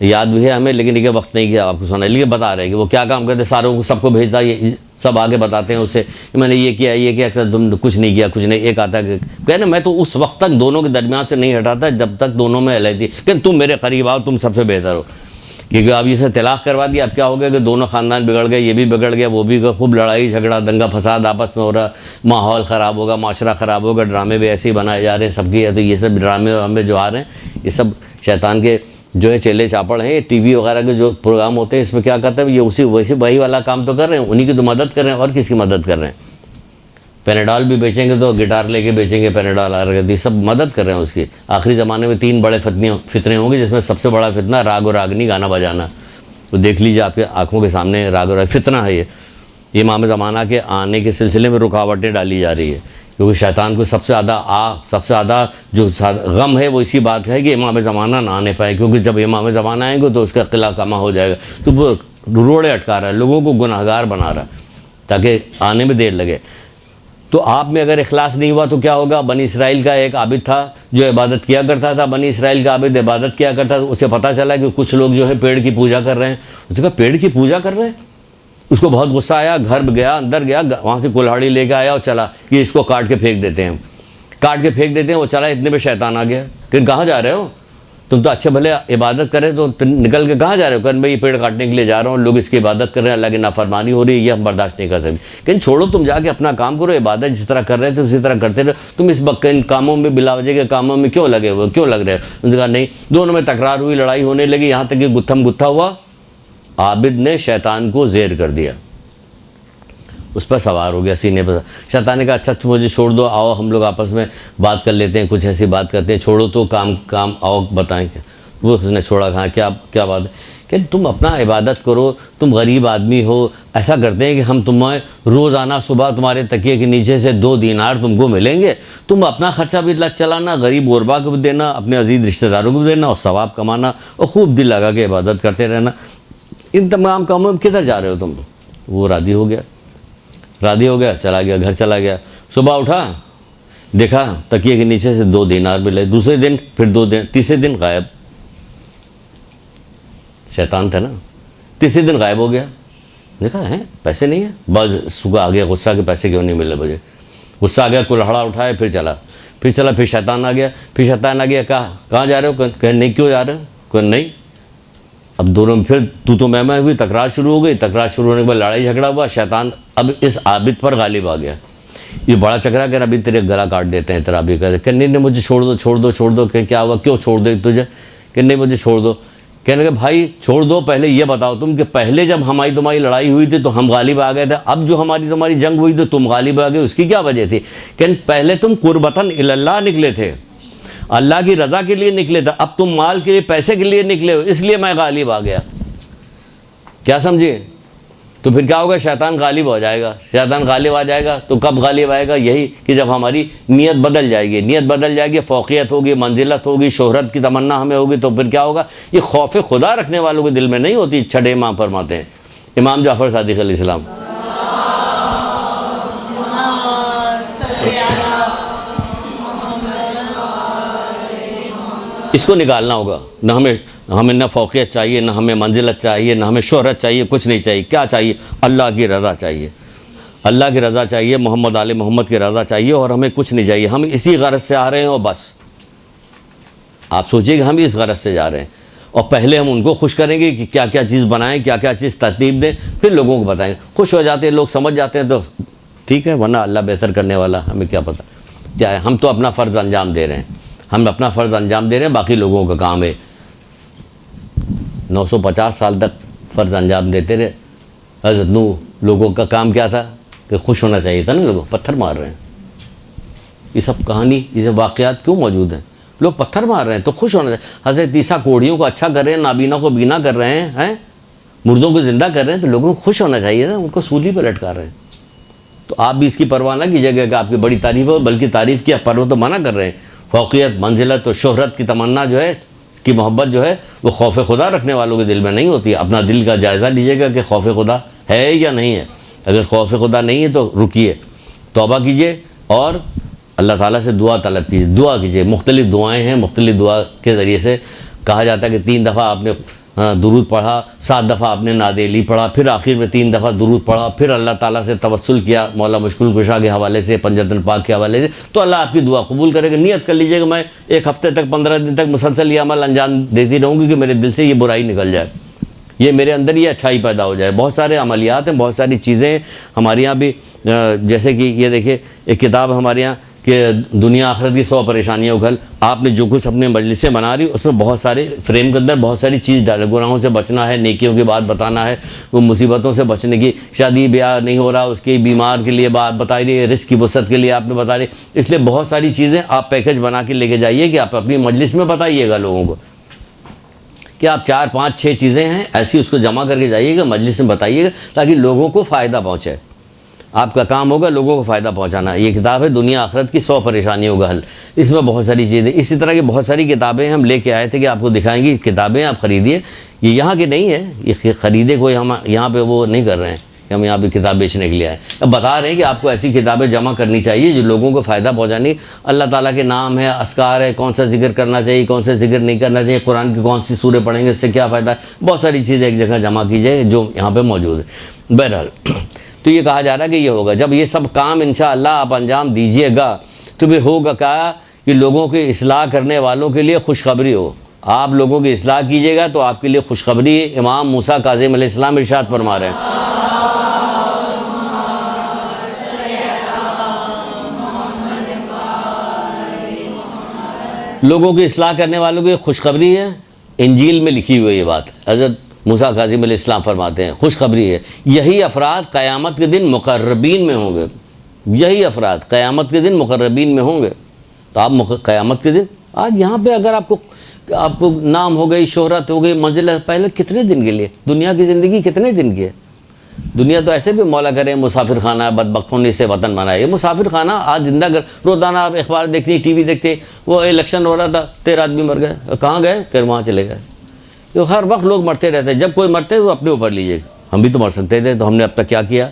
یاد بھی ہے ہمیں، لیکن یہ وقت نہیں کیا آپ کو سنا، لیکن بتا رہے ہیں کہ وہ کیا کام کرتے، ساروں کو سب کو بھیجتا، یہ سب آگے بتاتے ہیں اس سے میں نے یہ کیا یہ کیا، تم کچھ نہیں کیا کچھ نہیں۔ ایک آتا ہے کہ نا میں تو اس وقت تک دونوں کے درمیان سے نہیں ہٹاتا جب تک دونوں میں علیحدگی، کہ تم میرے قریب آؤ، تم سب سے بہتر ہو، کیونکہ اب اسے طلاق کروا دیا، اب کیا ہو گیا کہ دونوں خاندان بگڑ گئے، یہ بھی بگڑ گیا وہ بھی، خوب لڑائی جھگڑا دنگا فساد آپس میں ہو رہا، ماحول خراب ہوگا، معاشرہ خراب ہوگا، ڈرامے بھی ایسے ہی بنائے جا رہے ہیں سب کی۔ تو یہ سب ڈرامے ہمیں جو آ رہے ہیں یہ سب شیطان کے جو ہے چیلے چاپڑ ہیں، ٹی وی وغیرہ کے جو پروگرام ہوتے ہیں اس میں کیا کرتے ہیں، یہ وہی والا کام تو کر رہے ہیں، انہی کی تو مدد کر رہے ہیں، اور کس کی مدد کر رہے ہیں؟ پیناڈول بھی بیچیں گے تو گٹار لے کے بیچیں گے، پیناڈول آ رہا ہے، سب مدد کر رہے ہیں اس کی۔ آخری زمانے میں 3 بڑے فتنے ہوں گے، جس میں سب سے بڑا فتنہ راگ و راگنی، گانا بجانا۔ تو دیکھ لیجیے آپ کے آنکھوں کے سامنے راگ و راگ فتنہ ہے، یہ امام زمانہ کے آنے کے سلسلے میں رکاوٹیں ڈالی جا رہی ہے، کیونکہ شیطان کو سب سے زیادہ جو غم ہے وہ اسی بات کا ہے کہ امام زمانہ نہ آنے پائے، کیونکہ جب امام زمانہ آئیں گے تو اس کا قلعہ کما ہو جائے گا، تو وہ روڑے اٹکا رہا ہے، لوگوں کو گناہ گار بنا رہا ہے تاکہ آنے میں دیر لگے۔ تو آپ میں اگر اخلاص نہیں ہوا تو کیا ہوگا؟ بنی اسرائیل کا ایک عابد تھا جو عبادت کیا کرتا تھا، بنی اسرائیل کا عابد عبادت کیا کرتا تھا، اسے پتہ چلا کہ کچھ لوگ جو ہے پیڑ کی پوجا کر رہے ہیں، اس نے کہا پیڑ کی پوجا کر رہے ہیں؟ اس کو بہت غصہ آیا، گھر گیا، اندر گیا، وہاں سے کلہاڑی لے کے آیا اور چلا کہ اس کو کاٹ کے پھینک دیتے ہیں، کاٹ کے پھینک دیتے ہیں۔ وہ چلا، اتنے میں شیطان آ گیا کہ کہاں جا رہے ہو تم؟ تو اچھے بھلے عبادت کرے تو نکل کے کہاں جا رہے ہو؟ کہ میں یہ پیڑ کاٹنے کے لیے جا رہا ہوں، لوگ اس کی عبادت کر رہے ہیں، اللہ کی نافرمانی ہو رہی ہے، یہ ہم برداشت نہیں کر سکتے۔ کہ چھوڑو، تم جا کے اپنا کام کرو، عبادت جس طرح کر رہے تھے اسی طرح کرتے رہو، تم اس ان کاموں میں بلا وجہ کے کاموں میں کیوں لگے ہوئے، کیوں لگ رہے ہو؟ انہوں نے کہا نہیں۔ دونوں میں تکرار ہوئی، لڑائی ہونے لگی، یہاں تک کہ گتھم گتھا ہوا، عابد نے شیطان کو زیر کر دیا، اس پر سوار ہو گیا سینے پر۔ شیطان نے کہا اچھا مجھے چھوڑ دو، آؤ ہم لوگ آپس میں بات کر لیتے ہیں، کچھ ایسی بات کرتے ہیں، چھوڑو تو کام آؤ بتائیں۔ وہ اس نے چھوڑا، کہا کیا بات ہے؟ کہ تم اپنا عبادت کرو، تم غریب آدمی ہو، ایسا کرتے ہیں کہ ہم تمہیں روزانہ صبح تمہارے تکیے کے نیچے سے 2 دینار تم کو ملیں گے، تم اپنا خرچہ بھی چلانا، غریب غربا کو بھی دینا، اپنے عزیز رشتہ داروں کو بھی دینا، اور ثواب کمانا، اور خوب دل لگا کے عبادت کرتے رہنا۔ ان تمام کاموں میں کدھر جا رہے ہو تم؟ وہ راضی ہو گیا، چلا گیا، گھر چلا گیا۔ صبح اٹھا، دیکھا تکیے کے نیچے سے 2 دینار ملے، دوسرے دن پھر 2 دن، تیسرے دن غائب۔ شیطان تھا نا، تیسرے دن غائب ہو گیا۔ دیکھا ہے پیسے نہیں ہیں، بعض صبح آ گیا غصہ کہ پیسے کیوں نہیں ملے مجھے، غصہ آ گیا، کلہڑا اٹھایا، پھر چلا، پھر شیطان آ گیا، کہاں جا رہے ہو؟ کہ نہیں، کیوں جا رہے ہو؟ کہ نہیں۔ اب دونوں میں پھر تو میں ہوئی، تکرار شروع ہو گئی، تکرار شروع ہونے کے بعد لڑائی جھگڑا ہوا، شیطان اب اس عابد پر غالب آ گیا۔ یہ بڑا چکرا کہ ابھی تیرے گلا کاٹ دیتے ہیں، تیرا ابھی کہ نہیں مجھے چھوڑ دو، کہ کیا ہوا، کیوں چھوڑ دے تجھے؟ کہ نہیں مجھے چھوڑ دو۔ کہنے کہ بھائی چھوڑ دو، پہلے یہ بتاؤ تم کہ پہلے جب تمہاری لڑائی ہوئی تھی تو ہم غالب آ گئے تھے، اب جو تمہاری جنگ ہوئی تو تم غالب آ گئے، اس کی کیا وجہ تھی؟ کہ پہلے تم قربتاً اللہ نکلے تھے، اللہ کی رضا کے لیے نکلے تھے، اب تم مال کے لیے، پیسے کے لیے نکلے ہو، اس لیے میں غالب آ گیا۔ کیا سمجھے؟ تو پھر کیا ہوگا؟ شیطان غالب ہو جائے گا، شیطان غالب آ جائے گا۔ تو کب غالب آئے گا؟ یہی کہ جب ہماری نیت بدل جائے گی، فوقیت ہوگی، منزلت ہوگی، شہرت کی تمنا ہمیں ہوگی، تو پھر کیا ہوگا؟ یہ خوف خدا رکھنے والوں کے دل میں نہیں ہوتی۔ چھٹے امام فرماتے ہیں، امام جعفر صادق علیہ السلام، اس کو نکالنا ہوگا۔ نہ ہمیں نہ فوقیت چاہیے، نہ ہمیں منزلت چاہیے، نہ ہمیں شہرت چاہیے، کچھ نہیں چاہیے۔ کیا چاہیے؟ اللہ کی رضا چاہیے، اللہ کی رضا چاہیے، محمد آل محمد کی رضا چاہیے، اور ہمیں کچھ نہیں چاہیے۔ ہم اسی غرض سے آ رہے ہیں اور بس۔ آپ سوچئے کہ ہم اس غرض سے جا رہے ہیں، اور پہلے ہم ان کو خوش کریں گے کہ کیا کیا چیز بنائیں، کیا کیا چیز ترتیب دیں، پھر لوگوں کو بتائیں گے. خوش ہو جاتے ہیں لوگ، سمجھ جاتے ہیں تو ٹھیک ہے، ورنہ اللہ بہتر کرنے والا، ہمیں کیا پتہ کیا ہے. ہم تو اپنا فرض انجام دے رہے ہیں، ہم اپنا فرض انجام دے رہے ہیں، باقی لوگوں کا کام ہے. 950 سال تک فرض انجام دیتے رہے. حضرت نوح، لوگوں کا کام کیا تھا کہ خوش ہونا چاہیے تھا نا، لوگوں پتھر مار رہے ہیں. یہ سب کہانی، یہ سب واقعات کیوں موجود ہیں؟ لوگ پتھر مار رہے ہیں تو خوش ہونا چاہیے. حضرت عیسیٰ کوڑیوں کو اچھا کر رہے ہیں، نابینا کو بینا کر رہے ہیں، مردوں کو زندہ کر رہے ہیں، تو لوگوں کو خوش ہونا چاہیے نا. ان کو سولی پہ لٹکا رہے ہیں. تو آپ بھی اس کی پرواہ نہ کیجیے گا کہ آپ کی بڑی تعریف ہو، بلکہ تعریف کی پر وہ تو منع کر رہے ہیں. فوقیت، منزلت اور شہرت کی تمنا جو ہے، کی محبت جو ہے، وہ خوف خدا رکھنے والوں کے دل میں نہیں ہوتی. اپنا دل کا جائزہ لیجیے گا کہ خوف خدا ہے یا نہیں ہے. اگر خوف خدا نہیں ہے تو رکیے، توبہ کیجیے اور اللہ تعالیٰ سے دعا طلب کیجیے، دعا کیجیے. مختلف دعائیں ہیں، مختلف دعا کے ذریعے سے کہا جاتا ہے کہ 3 دفعہ آپ نے درود پڑھا، 7 دفعہ آپ نے ناد علی پڑھا، پھر آخر میں 3 دفعہ درود پڑھا، پھر اللہ تعالیٰ سے توسل کیا مولا مشکل کشا کے حوالے سے، پنجتن پاک کے حوالے سے، تو اللہ آپ کی دعا قبول کرے گا. نیت کر لیجیے کہ میں 1 ہفتے تک 15 دن تک مسلسل یہ عمل انجام دیتی رہوں گی کہ میرے دل سے یہ برائی نکل جائے، یہ میرے اندر یہ اچھائی پیدا ہو جائے. بہت سارے عملیات ہیں، بہت ساری چیزیں ہیں ہمارے یہاں بھی. جیسے کہ یہ دیکھیں، ایک کتاب ہمارے یہاں کہ دنیا آخرت کی 100 پریشانیوں کا حل. آپ نے جو کچھ اپنے مجلس سے بنا رہی، اس میں بہت سارے فریم کے اندر بہت ساری چیز ڈالے. گناہوں سے بچنا ہے، نیکیوں کی بات بتانا ہے، وہ مصیبتوں سے بچنے کی، شادی بیاہ نہیں ہو رہا اس کی بیمار کے لیے بات بتائی رہی ہے، رزق کی وسعت کے لیے آپ نے بتا رہی. اس لیے بہت ساری چیزیں آپ پیکج بنا کے لے کے جائیے کہ آپ اپنی مجلس میں بتائیے گا لوگوں کو کہ آپ 4 5 6 چیزیں ہیں ایسی، اس کو جمع کر کے جائیے گا، مجلس میں بتائیے گا تاکہ لوگوں کو فائدہ پہنچے. آپ کا کام ہوگا لوگوں کو فائدہ پہنچانا. یہ کتاب ہے دنیا آخرت کی 100 پریشانیوں کا حل. اس میں بہت ساری چیزیں، اسی طرح کی بہت ساری کتابیں ہم لے کے آئے تھے کہ آپ کو دکھائیں گی. کتابیں آپ خریدیے، یہ یہاں کی نہیں ہے، یہ خریدے کوئی ہم یہاں پہ وہ نہیں کر رہے ہیں کہ ہم یہاں پہ کتاب بیچنے کے لیے آئے. اب بتا رہے ہیں کہ آپ کو ایسی کتابیں جمع کرنی چاہیے جو لوگوں کو فائدہ پہنچانی. اللہ تعالیٰ کے نام ہے، اذکار ہے، کون سا ذکر کرنا چاہیے، کون سا ذکر نہیں کرنا چاہیے، قرآن کی کون سی سورہ پڑھیں گے اس سے کیا فائدہ ہے. بہت ساری چیزیں ایک جگہ جمع کیجیے جو یہاں پہ موجود ہے. بہرحال تو یہ کہا جا رہا ہے کہ یہ ہوگا جب یہ سب کام انشاءاللہ آپ انجام دیجئے گا تو پھر ہوگا کیا کہ لوگوں کی اصلاح کرنے والوں کے لیے خوشخبری ہو. آپ لوگوں کی اصلاح کیجیے گا تو آپ کے لیے خوشخبری. امام موسیٰ کاظم علیہ السلام ارشاد فرما رہے ہیں، لوگوں کی اصلاح کرنے والوں کی خوشخبری ہے. انجیل میں لکھی ہوئی یہ بات حضرت موسیٰ کاظم علیہ السلام فرماتے ہیں، خوشخبری ہے. یہی افراد قیامت کے دن مقربین میں ہوں گے. یہی افراد قیامت کے دن مقربین میں ہوں گے. تو آپ قیامت کے دن، آج یہاں پہ اگر آپ کو نام ہو گئی، شہرت ہو گئی، منزل، پہلے کتنے دن کے لیے؟ دنیا کی زندگی کتنے دن کی ہے؟ دنیا تو ایسے بھی مولا کرے مسافر خانہ ہے، بدبختوں نے اسے وطن بنایا. یہ مسافر خانہ آج زندہ کر. روزانہ آپ اخبار دیکھتے ہیں، ٹی وی دیکھتے ہیں، وہ الیکشن ہو رہا تھا 13 آدمی مر گئے. کہاں گئے؟ کہ وہاں چلے گئے. تو ہر وقت لوگ مرتے رہتے ہیں. جب کوئی مرتے تو اپنے اوپر لیجیے. ہم بھی تو مر سکتے تھے، تو ہم نے اب تک کیا کیا؟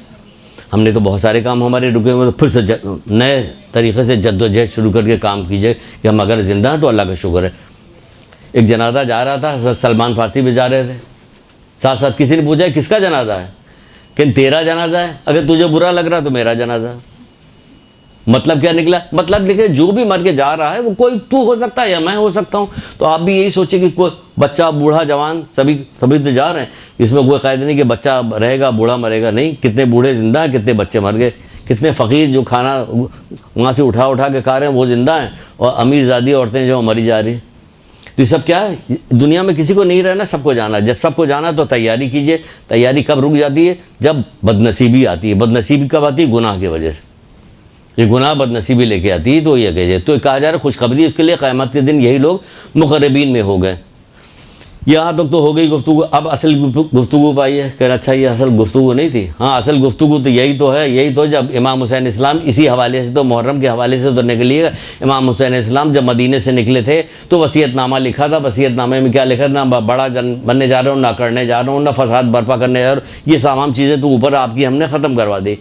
ہم نے تو بہت سارے کام ہمارے رکے ہوئے، تو پھر سے نئے طریقے سے جد و جہد شروع کر کے کام کیجیے کہ ہم اگر زندہ ہیں تو اللہ کا شکر ہے. ایک جنازہ جا رہا تھا، حضرت سلمان فارسی بھی جا رہے تھے. ساتھ ساتھ کسی نے پوچھا کس کا جنازہ ہے؟ کہ تیرا جنازہ ہے. اگر تجھے برا لگ رہا تو میرا جنازہ ہے. مطلب کیا نکلا؟ مطلب لکھے جو بھی مر کے جا رہا ہے وہ کوئی تو ہو سکتا ہے یا میں ہو سکتا ہوں. تو آپ بھی یہی سوچیں کہ کوئی بچہ، بوڑھا، جوان، سبھی تو جا رہے ہیں. اس میں کوئی قید نہیں کہ بچہ رہے گا بوڑھا مرے گا. نہیں، کتنے بوڑھے زندہ ہیں، کتنے بچے مر گئے. کتنے فقیر جو کھانا وہاں سے اٹھا کے کھا رہے ہیں وہ زندہ ہیں، اور امیر زادی عورتیں جو مری جا رہی ہیں. تو یہ سب کیا ہے؟ دنیا میں کسی کو نہیں رہنا، سب کو جانا. جب سب کو جانا تو تیاری کیجیے. تیاری کب رک جاتی ہے؟ جب بدنصیبی آتی ہے. بدنصیبی کب آتی ہے؟ گناہ کی وجہ سے. یہ گناہ بدنصیبی لے کے آتی ہے. تو یہ کہیے، تو کہا جا رہا ہے خوشخبری اس کے لیے قیامت کے دن یہی لوگ مقربین میں ہو گئے. یہاں تک تو ہو گئی گفتگو. اب اصل گفتگو پائی ہے کہ اچھا یہ اصل گفتگو نہیں تھی. ہاں، اصل گفتگو تو یہی تو ہے. یہی تو جب امام حسین اسلام اسی حوالے سے، تو محرم کے حوالے سے تو نکلیے. امام حسین اسلام جب مدینے سے نکلے تھے تو وصیت نامہ لکھا تھا. وصیت نامے میں کیا لکھا تھا؟ نہ بڑا بننے جا رہا ہوں، نہ کرنے جا رہا ہوں، نہ فساد برپا کرنے جا رہا ہوں. یہ تمام چیزیں تو اوپر آپ کی ہم نے ختم کروا دی.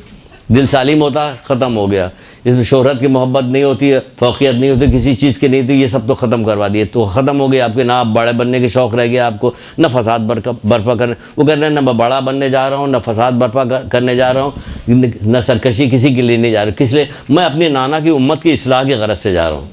دل سالم ہوتا، ختم ہو گیا. اس میں شہرت کی محبت نہیں ہوتی ہے، فوقیت نہیں ہوتی، کسی چیز کی نہیں ہوتی. یہ سب تو ختم کروا دیے. تو ختم ہو گیا آپ کے. نہ آپ بڑے بننے کے شوق رہ گیا آپ کو، نہ فساد برپا کرنے. وہ کہہ رہے ہیں نہ میں بڑا بننے جا رہا ہوں، نہ فساد برپا کرنے جا رہا ہوں، نہ سرکشی کسی کے لیے نہیں جا رہا. کس لیے؟ میں اپنی نانا کی امت کی اصلاح کی غرض سے جا رہا ہوں.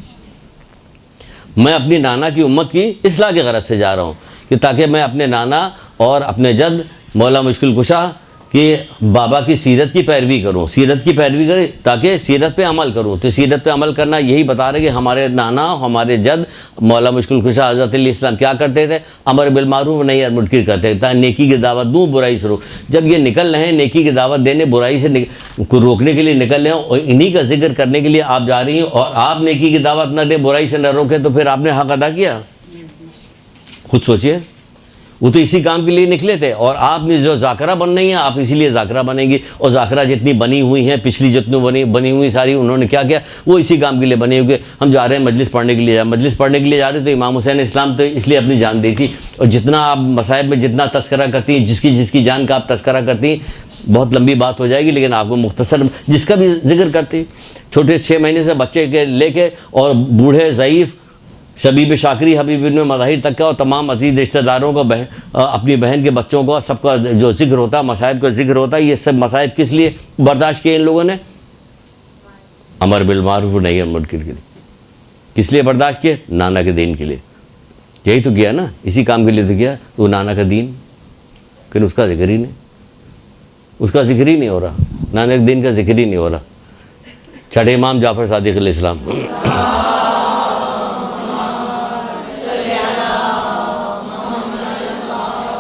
میں اپنی نانا کی امت کی اصلاح کی غرض سے جا رہا ہوں. کہ تاکہ میں اپنے نانا اور اپنے جد مولا مشکل کشا کہ بابا کی سیرت کی پیروی کروں، سیرت کی پیروی کرے تاکہ سیرت پہ عمل کروں۔ تو سیرت پہ عمل کرنا یہی بتا رہے کہ ہمارے نانا، ہمارے جد مولا مشکل کشا حضرت علیہ السلام کیا کرتے تھے؟ امر بالمعروف نہی عن منکر کرتے تھے، نیکی کی دعوت دوں، برائی سے روک۔ جب یہ نکل رہے ہیں نیکی کی دعوت دینے، برائی سے کو روکنے کے لیے نکل رہے ہیں، اور انہی کا ذکر کرنے کے لیے آپ جا رہی ہیں، اور آپ نیکی کی دعوت نہ دیں، برائی سے نہ روکیں، تو پھر آپ نے حق ادا کیا؟ خود سوچئے، وہ تو اسی کام کے لیے نکلے تھے، اور آپ نے جو ذاکرہ بن رہی ہیں، آپ اسی لیے ذاکرہ بنیں گی، اور ذاکرہ جتنی بنی ہوئی ہیں، پچھلی جتنی بنی ہوئی ساری انہوں نے کیا کیا؟ وہ اسی کام کے لیے بنے ہوئے۔ ہم جا رہے ہیں مجلس پڑھنے کے لیے، مجلس پڑھنے کے لیے جا رہے ہیں، تو امام حسین اسلام تو اس لیے اپنی جان دی تھی، اور جتنا آپ مصائب میں جتنا تذکرہ کرتی ہیں، جس کی جان کا آپ تذکرہ کرتی ہیں، بہت لمبی بات ہو جائے گی، لیکن آپ کو مختصر جس کا بھی ذکر کرتی، چھوٹے 6 مہینے سے بچے کے لے کے اور بوڑھے ضعیف شبیب شاکری حبیب ابن مظاہر تک کا، اور تمام عزیز رشتہ داروں کو، اپنی بہن کے بچوں کو، سب کا جو ذکر ہوتا ہے، مصائب کا ذکر ہوتا ہے۔ یہ سب مصائب کس لیے برداشت کیے ان لوگوں نے؟ امر بالمعروف نہی عن منکر کے لیے۔ کس لیے برداشت کیے؟ نانا کے دین کے لیے۔ یہی تو کیا نا، اسی کام کے لیے تو کیا، وہ نانا کا دین، لیکن اس کا ذکر ہی نہیں، اس کا ذکر ہی نہیں ہو رہا، نانا کے دین کا ذکر ہی نہیں ہو رہا۔ چھٹے امام جعفر صادق علیہ السلام،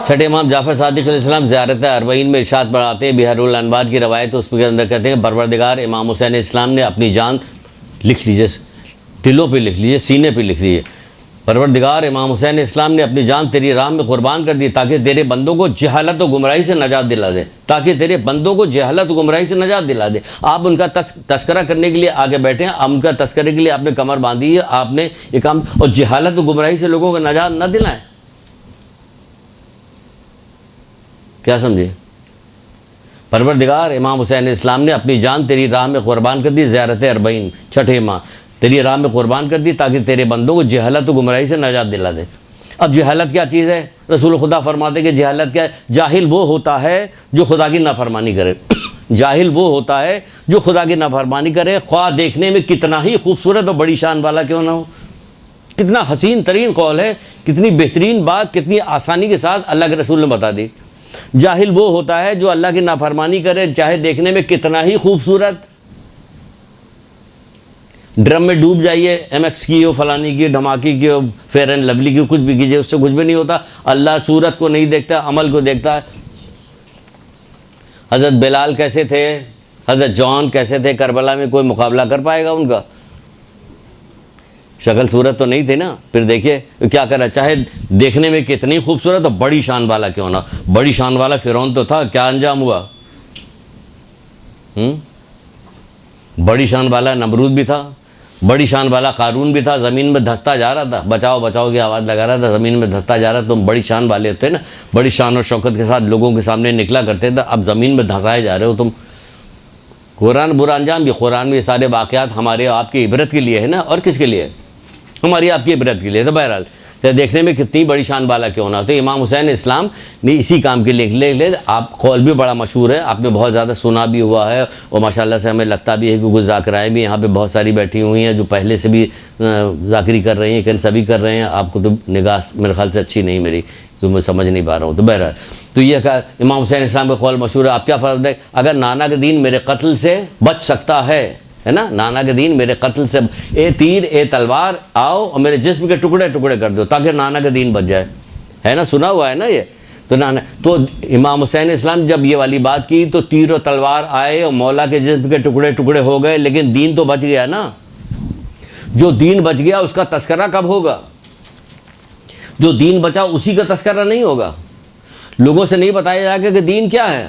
چھٹے امام جعفر صادق علیہ السلام زیارت اربعین میں ارشاد پڑھاتے ہیں، بحر الانوار کی روایت، اس کے اندر کہتے ہیں پروردگار امام حسین اسلام نے اپنی جان، لکھ لیجئے، دلوں پہ لکھ لیجئے، سینے پہ لکھ لیجئے، پروردگار امام حسین اسلام نے اپنی جان تیری راہ میں قربان کر دی تاکہ تیرے بندوں کو جہالت و گمراہی سے نجات دلا دے، تاکہ تیرے بندوں کو جہالت و گمراہی سے نجات دلا دے۔ آپ ان کا تذکرہ کرنے کے لیے آگے بیٹھے ہیں، ان کا تذکرے کے لیے آپ نے کمر باندھی ہے، آپ نے یہ کام، اور جہالت و گمراہی سے لوگوں کو نجات نہ دلائیں۔ کیا سمجھے؟ پروردگار امام حسین اسلام نے اپنی جان تیری راہ میں قربان کر دی، زیارت اربعین چھٹے ماہ تیری راہ میں قربان کر دی تاکہ تیرے بندوں کو جہالت و گمراہی سے نجات دلا دے۔ اب جہالت کیا چیز ہے؟ رسول خدا فرماتے کہ جہالت کیا ہے؟ جاہل وہ ہوتا ہے جو خدا کی نافرمانی کرے، جاہل وہ ہوتا ہے جو خدا کی نافرمانی کرے، خواہ دیکھنے میں کتنا ہی خوبصورت اور بڑی شان والا کیوں نہ ہو۔ کتنا حسین ترین قول ہے، کتنی بہترین بات، کتنی آسانی کے ساتھ اللہ کے رسول نے بتا دی۔ جاہل وہ ہوتا ہے جو اللہ کی نافرمانی کرے، چاہے دیکھنے میں کتنا ہی خوبصورت۔ ڈرم میں ڈوب جائیے، ایم ایکس کی ہو، فلانی کی، دھماکی کی ہو، فیئر اینڈ لولی کی، کچھ بھی کیجیے، اس سے کچھ بھی نہیں ہوتا۔ اللہ صورت کو نہیں دیکھتا، عمل کو دیکھتا ہے۔ حضرت بلال کیسے تھے، حضرت جان کیسے تھے، کربلا میں کوئی مقابلہ کر پائے گا ان کا؟ شکل صورت تو نہیں تھی نا۔ پھر دیکھیے کیا کرا، چاہے دیکھنے میں کتنی خوبصورت اور بڑی شان والا کیوں نہ، بڑی شان والا فرعون تو تھا، کیا انجام ہوا؟ بڑی شان والا نمرود بھی تھا، بڑی شان والا قارون بھی تھا، زمین میں دھستا جا رہا تھا، بچاؤ بچاؤ کی آواز لگا رہا تھا، زمین میں دھستا جا رہا تھا۔ تم بڑی شان والے تھے نا، بڑی شان اور شوکت کے ساتھ لوگوں کے سامنے نکلا کرتے تھے، اب زمین میں دھسائے جا رہے ہو تم۔ قرآن برا انجام بھی، قرآن میں یہ سارے واقعات ہمارے آپ کی عبرت کے لیے ہے نا، اور کس کے لیے؟ ہماری آپ کی عبرت کے لیے۔ تو بہرحال دیکھنے میں کتنی بڑی شان والا کیوں نہ، تو امام حسین اسلام نے اسی کام کے لیے آپ قول بھی بڑا مشہور ہے، آپ نے بہت زیادہ سنا بھی ہوا ہے، اور ماشاءاللہ سے ہمیں لگتا بھی ہے کہ کچھ ذاکرائیں بھی یہاں پہ بہت ساری بیٹھی ہوئی ہیں جو پہلے سے بھی ذاکری کر رہی ہیں، لیکن سبھی کر رہے ہیں۔ آپ کو تو نگاہ میرے خیال سے اچھی نہیں میری، کیونکہ میں سمجھ نہیں پا رہا ہوں۔ تو بہرحال تو یہ کہا امام حسین اسلام کا قول مشہور ہے۔ آپ کیا فرض ہے؟ اگر نانا کا دین میرے قتل سے بچ سکتا ہے نا، نانا کے دین میرے قتل سے، اے تیر اے تلوار آؤ اور میرے جسم کے ٹکڑے ٹکڑے کر دو تاکہ نانا کا دین بچ جائے، ہے نا، سنا ہوا ہے نا یہ۔ تو امام حسین اسلام جب یہ والی بات کی تو تیر و تلوار آئے اور مولا کے جسم کے ٹکڑے ٹکڑے ہو گئے، لیکن دین تو بچ گیا نا۔ جو دین بچ گیا اس کا تذکرہ کب ہوگا؟ جو دین بچا اسی کا تذکرہ نہیں ہوگا۔ لوگوں سے نہیں بتایا جائے گا کہ دین کیا ہے،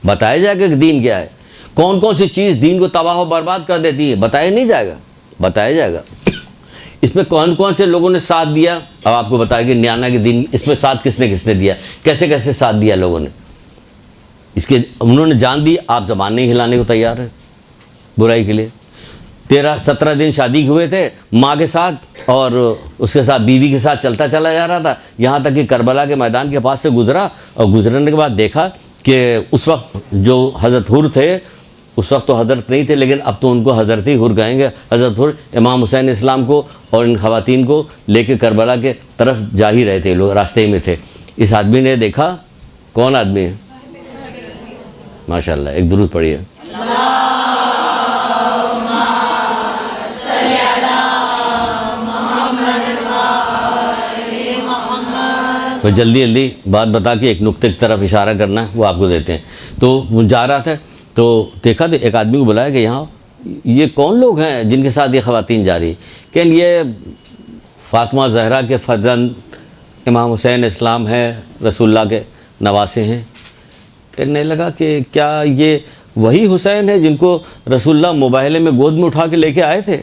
بتایا جائے گا کہ دین کیا ہے، کون کون سی چیز دین کو تباہ و برباد کر دیتی ہے، بتایا نہیں جائے گا، بتایا جائے گا۔ اس میں کون کون سے لوگوں نے ساتھ دیا، اب آپ کو بتایا کہ نانا کے دین، اس میں ساتھ کس نے دیا، کیسے کیسے ساتھ دیا لوگوں نے، اس کے انہوں نے جان دی، آپ زبان نہیں ہلانے کو تیار ہے برائی کے لیے۔ 17 دن شادی ہوئے تھے ماں کے ساتھ، اور اس کے ساتھ بیوی کے ساتھ چلتا چلا جا رہا تھا، یہاں تک کہ کربلا کے میدان کے پاس سے گزرا، اور گزرنے کے بعد دیکھا کہ اس وقت جو حضرت حر تھے اس وقت تو حضرت نہیں تھے، لیکن اب تو ان کو حضرت ہی حر کہیں گے. حضرت حر امام حسین اسلام کو اور ان خواتین کو لے کے کربلا کے طرف جا ہی رہے تھے، لوگ راستے میں تھے. اس آدمی نے دیکھا، کون آدمی ہے؟ ماشاء اللہ، ایک درود پڑھیے. وہ جلدی جلدی بات بتا کے ایک نقطے کی طرف اشارہ کرنا ہے، وہ آپ کو دیتے ہیں. تو وہ جا رہا تھا تو دیکھا تو ایک آدمی کو بلایا کہ یہاں یہ کون لوگ ہیں جن کے ساتھ یہ خواتین جا رہی ہیں؟ کہ یہ فاطمہ زہرا کے فرزند امام حسین اسلام ہیں، رسول اللہ کے نواسے ہیں. کہنے لگا کہ کیا یہ وہی حسین ہے جن کو رسول اللہ مباہلے میں گود میں اٹھا کے لے کے آئے تھے؟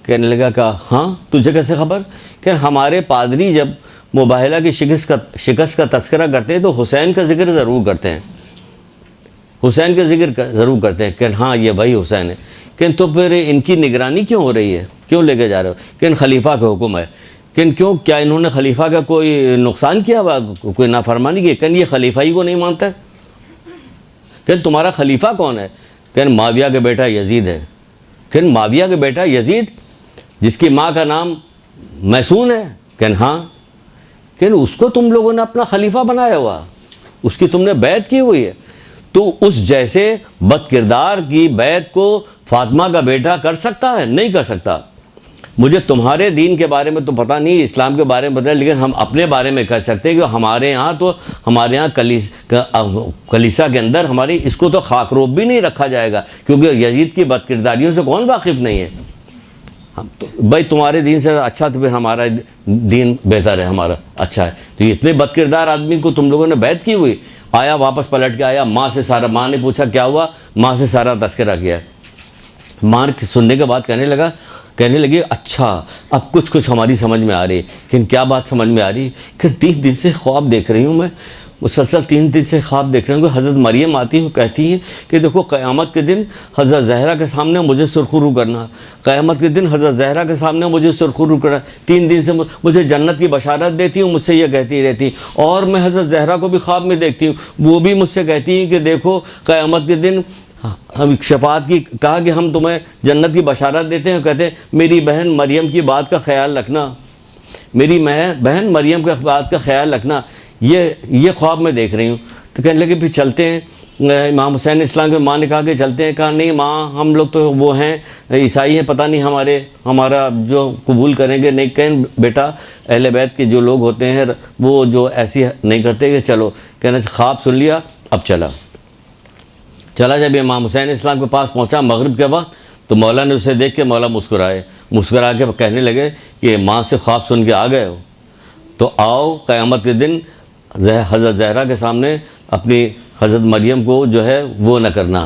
کہنے لگا کہ ہاں. تجھے کیسے خبر؟ کہ ہمارے پادری جب مباہلہ کی شکست کا تذکرہ کرتے ہیں تو حسین کا ذکر ضرور کرتے ہیں، حسین کا ذکر ضرور کرتے ہیں. کہ ہاں یہ وہی حسین ہے. کہ تو پھر ان کی نگرانی کیوں ہو رہی ہے، کیوں لے کے جا رہے ہو؟ کہ ان خلیفہ کا حکم ہے. کہ کیوں، کیا انہوں نے خلیفہ کا کوئی نقصان کیا ہوا، کوئی نافرمانی کی؟ کہ یہ خلیفہ ہی کو نہیں مانتا ہے. کہ تمہارا خلیفہ کون ہے؟ کہ معاویہ کا بیٹا یزید ہے. کہ معاویہ کا بیٹا یزید جس کی ماں کا نام میسون ہے؟ کہ ہاں. کہ اس کو تم لوگوں نے اپنا خلیفہ بنایا ہوا، اس کی تم نے بیعت کی ہوئی ہے. تو اس جیسے بد کردار کی بیعت کو فاطمہ کا بیٹا کر سکتا ہے؟ نہیں کر سکتا. مجھے تمہارے دین کے بارے میں تو پتہ نہیں، اسلام کے بارے میں پتہ ہے، لیکن ہم اپنے بارے میں کہہ سکتے ہیں کہ ہمارے یہاں کلیسا کے اندر ہماری اس کو تو خاک روب بھی نہیں رکھا جائے گا، کیونکہ یزید کی بد کرداریوں سے کون واقف نہیں ہے. بھائی تمہارے دین سے اچھا تو پھر ہمارا دین بہتر ہے، ہمارا اچھا ہے. تو یہ اتنے بد کردار آدمی کو تم لوگوں نے بیعت کی ہوئی. آیا واپس پلٹ کے آیا، ماں نے پوچھا کیا ہوا، ماں سے سارا تذکرہ کیا. ماں سننے کے بعد کہنے لگی اچھا اب کچھ ہماری سمجھ میں آ رہی ہے. کہ کیا بات سمجھ میں آ رہی ہے؟ کہ 3 دن سے خواب دیکھ رہی ہوں میں، مسلسل 3 دن سے خواب دیکھ رہے ہیں. حضرت مریم آتی ہیں، کہتی ہیں کہ دیکھو قیامت کے دن حضرت زہرا کے سامنے مجھے سرخرو کرنا، قیامت کے دن حضرت زہرا کے سامنے مجھے سرخرو کرنا. 3 دن سے مجھے جنت کی بشارت دیتی ہوں، مجھ سے یہ کہتی رہتی ہیں. اور میں حضرت زہرا کو بھی خواب میں دیکھتی ہوں، وہ بھی مجھ سے کہتی ہیں کہ دیکھو قیامت کے دن ہم شفاعت کی کہا کہ ہم تمہیں جنت کی بشارت دیتے ہیں. کہتے ہیں میری بہن مریم کی بات کا خیال رکھنا، میری بہن مریم کی بات کا خیال رکھنا. یہ خواب میں دیکھ رہی ہوں. تو کہنے لگے پھر چلتے ہیں. امام حسین اسلام کے ماں نے کہا کہ چلتے ہیں. کہا نہیں ماں، ہم لوگ تو وہ ہیں عیسائی ہیں، پتہ نہیں ہمارا جو قبول کریں گے. نہیں کہیں بیٹا، اہل بیت کے جو لوگ ہوتے ہیں وہ جو ایسی نہیں کرتے کہ چلو. کہنا خواب سن لیا، اب چلا. جب امام حسین اسلام کے پاس پہنچا مغرب کے وقت، تو مولا نے اسے دیکھ کے مولا مسکرا کے کہنے لگے کہ ماں سے خواب سن کے آ گئے ہو تو آؤ قیامت کے دن حضرت زہرا کے سامنے اپنی حضرت مریم کو جو ہے وہ نہ کرنا،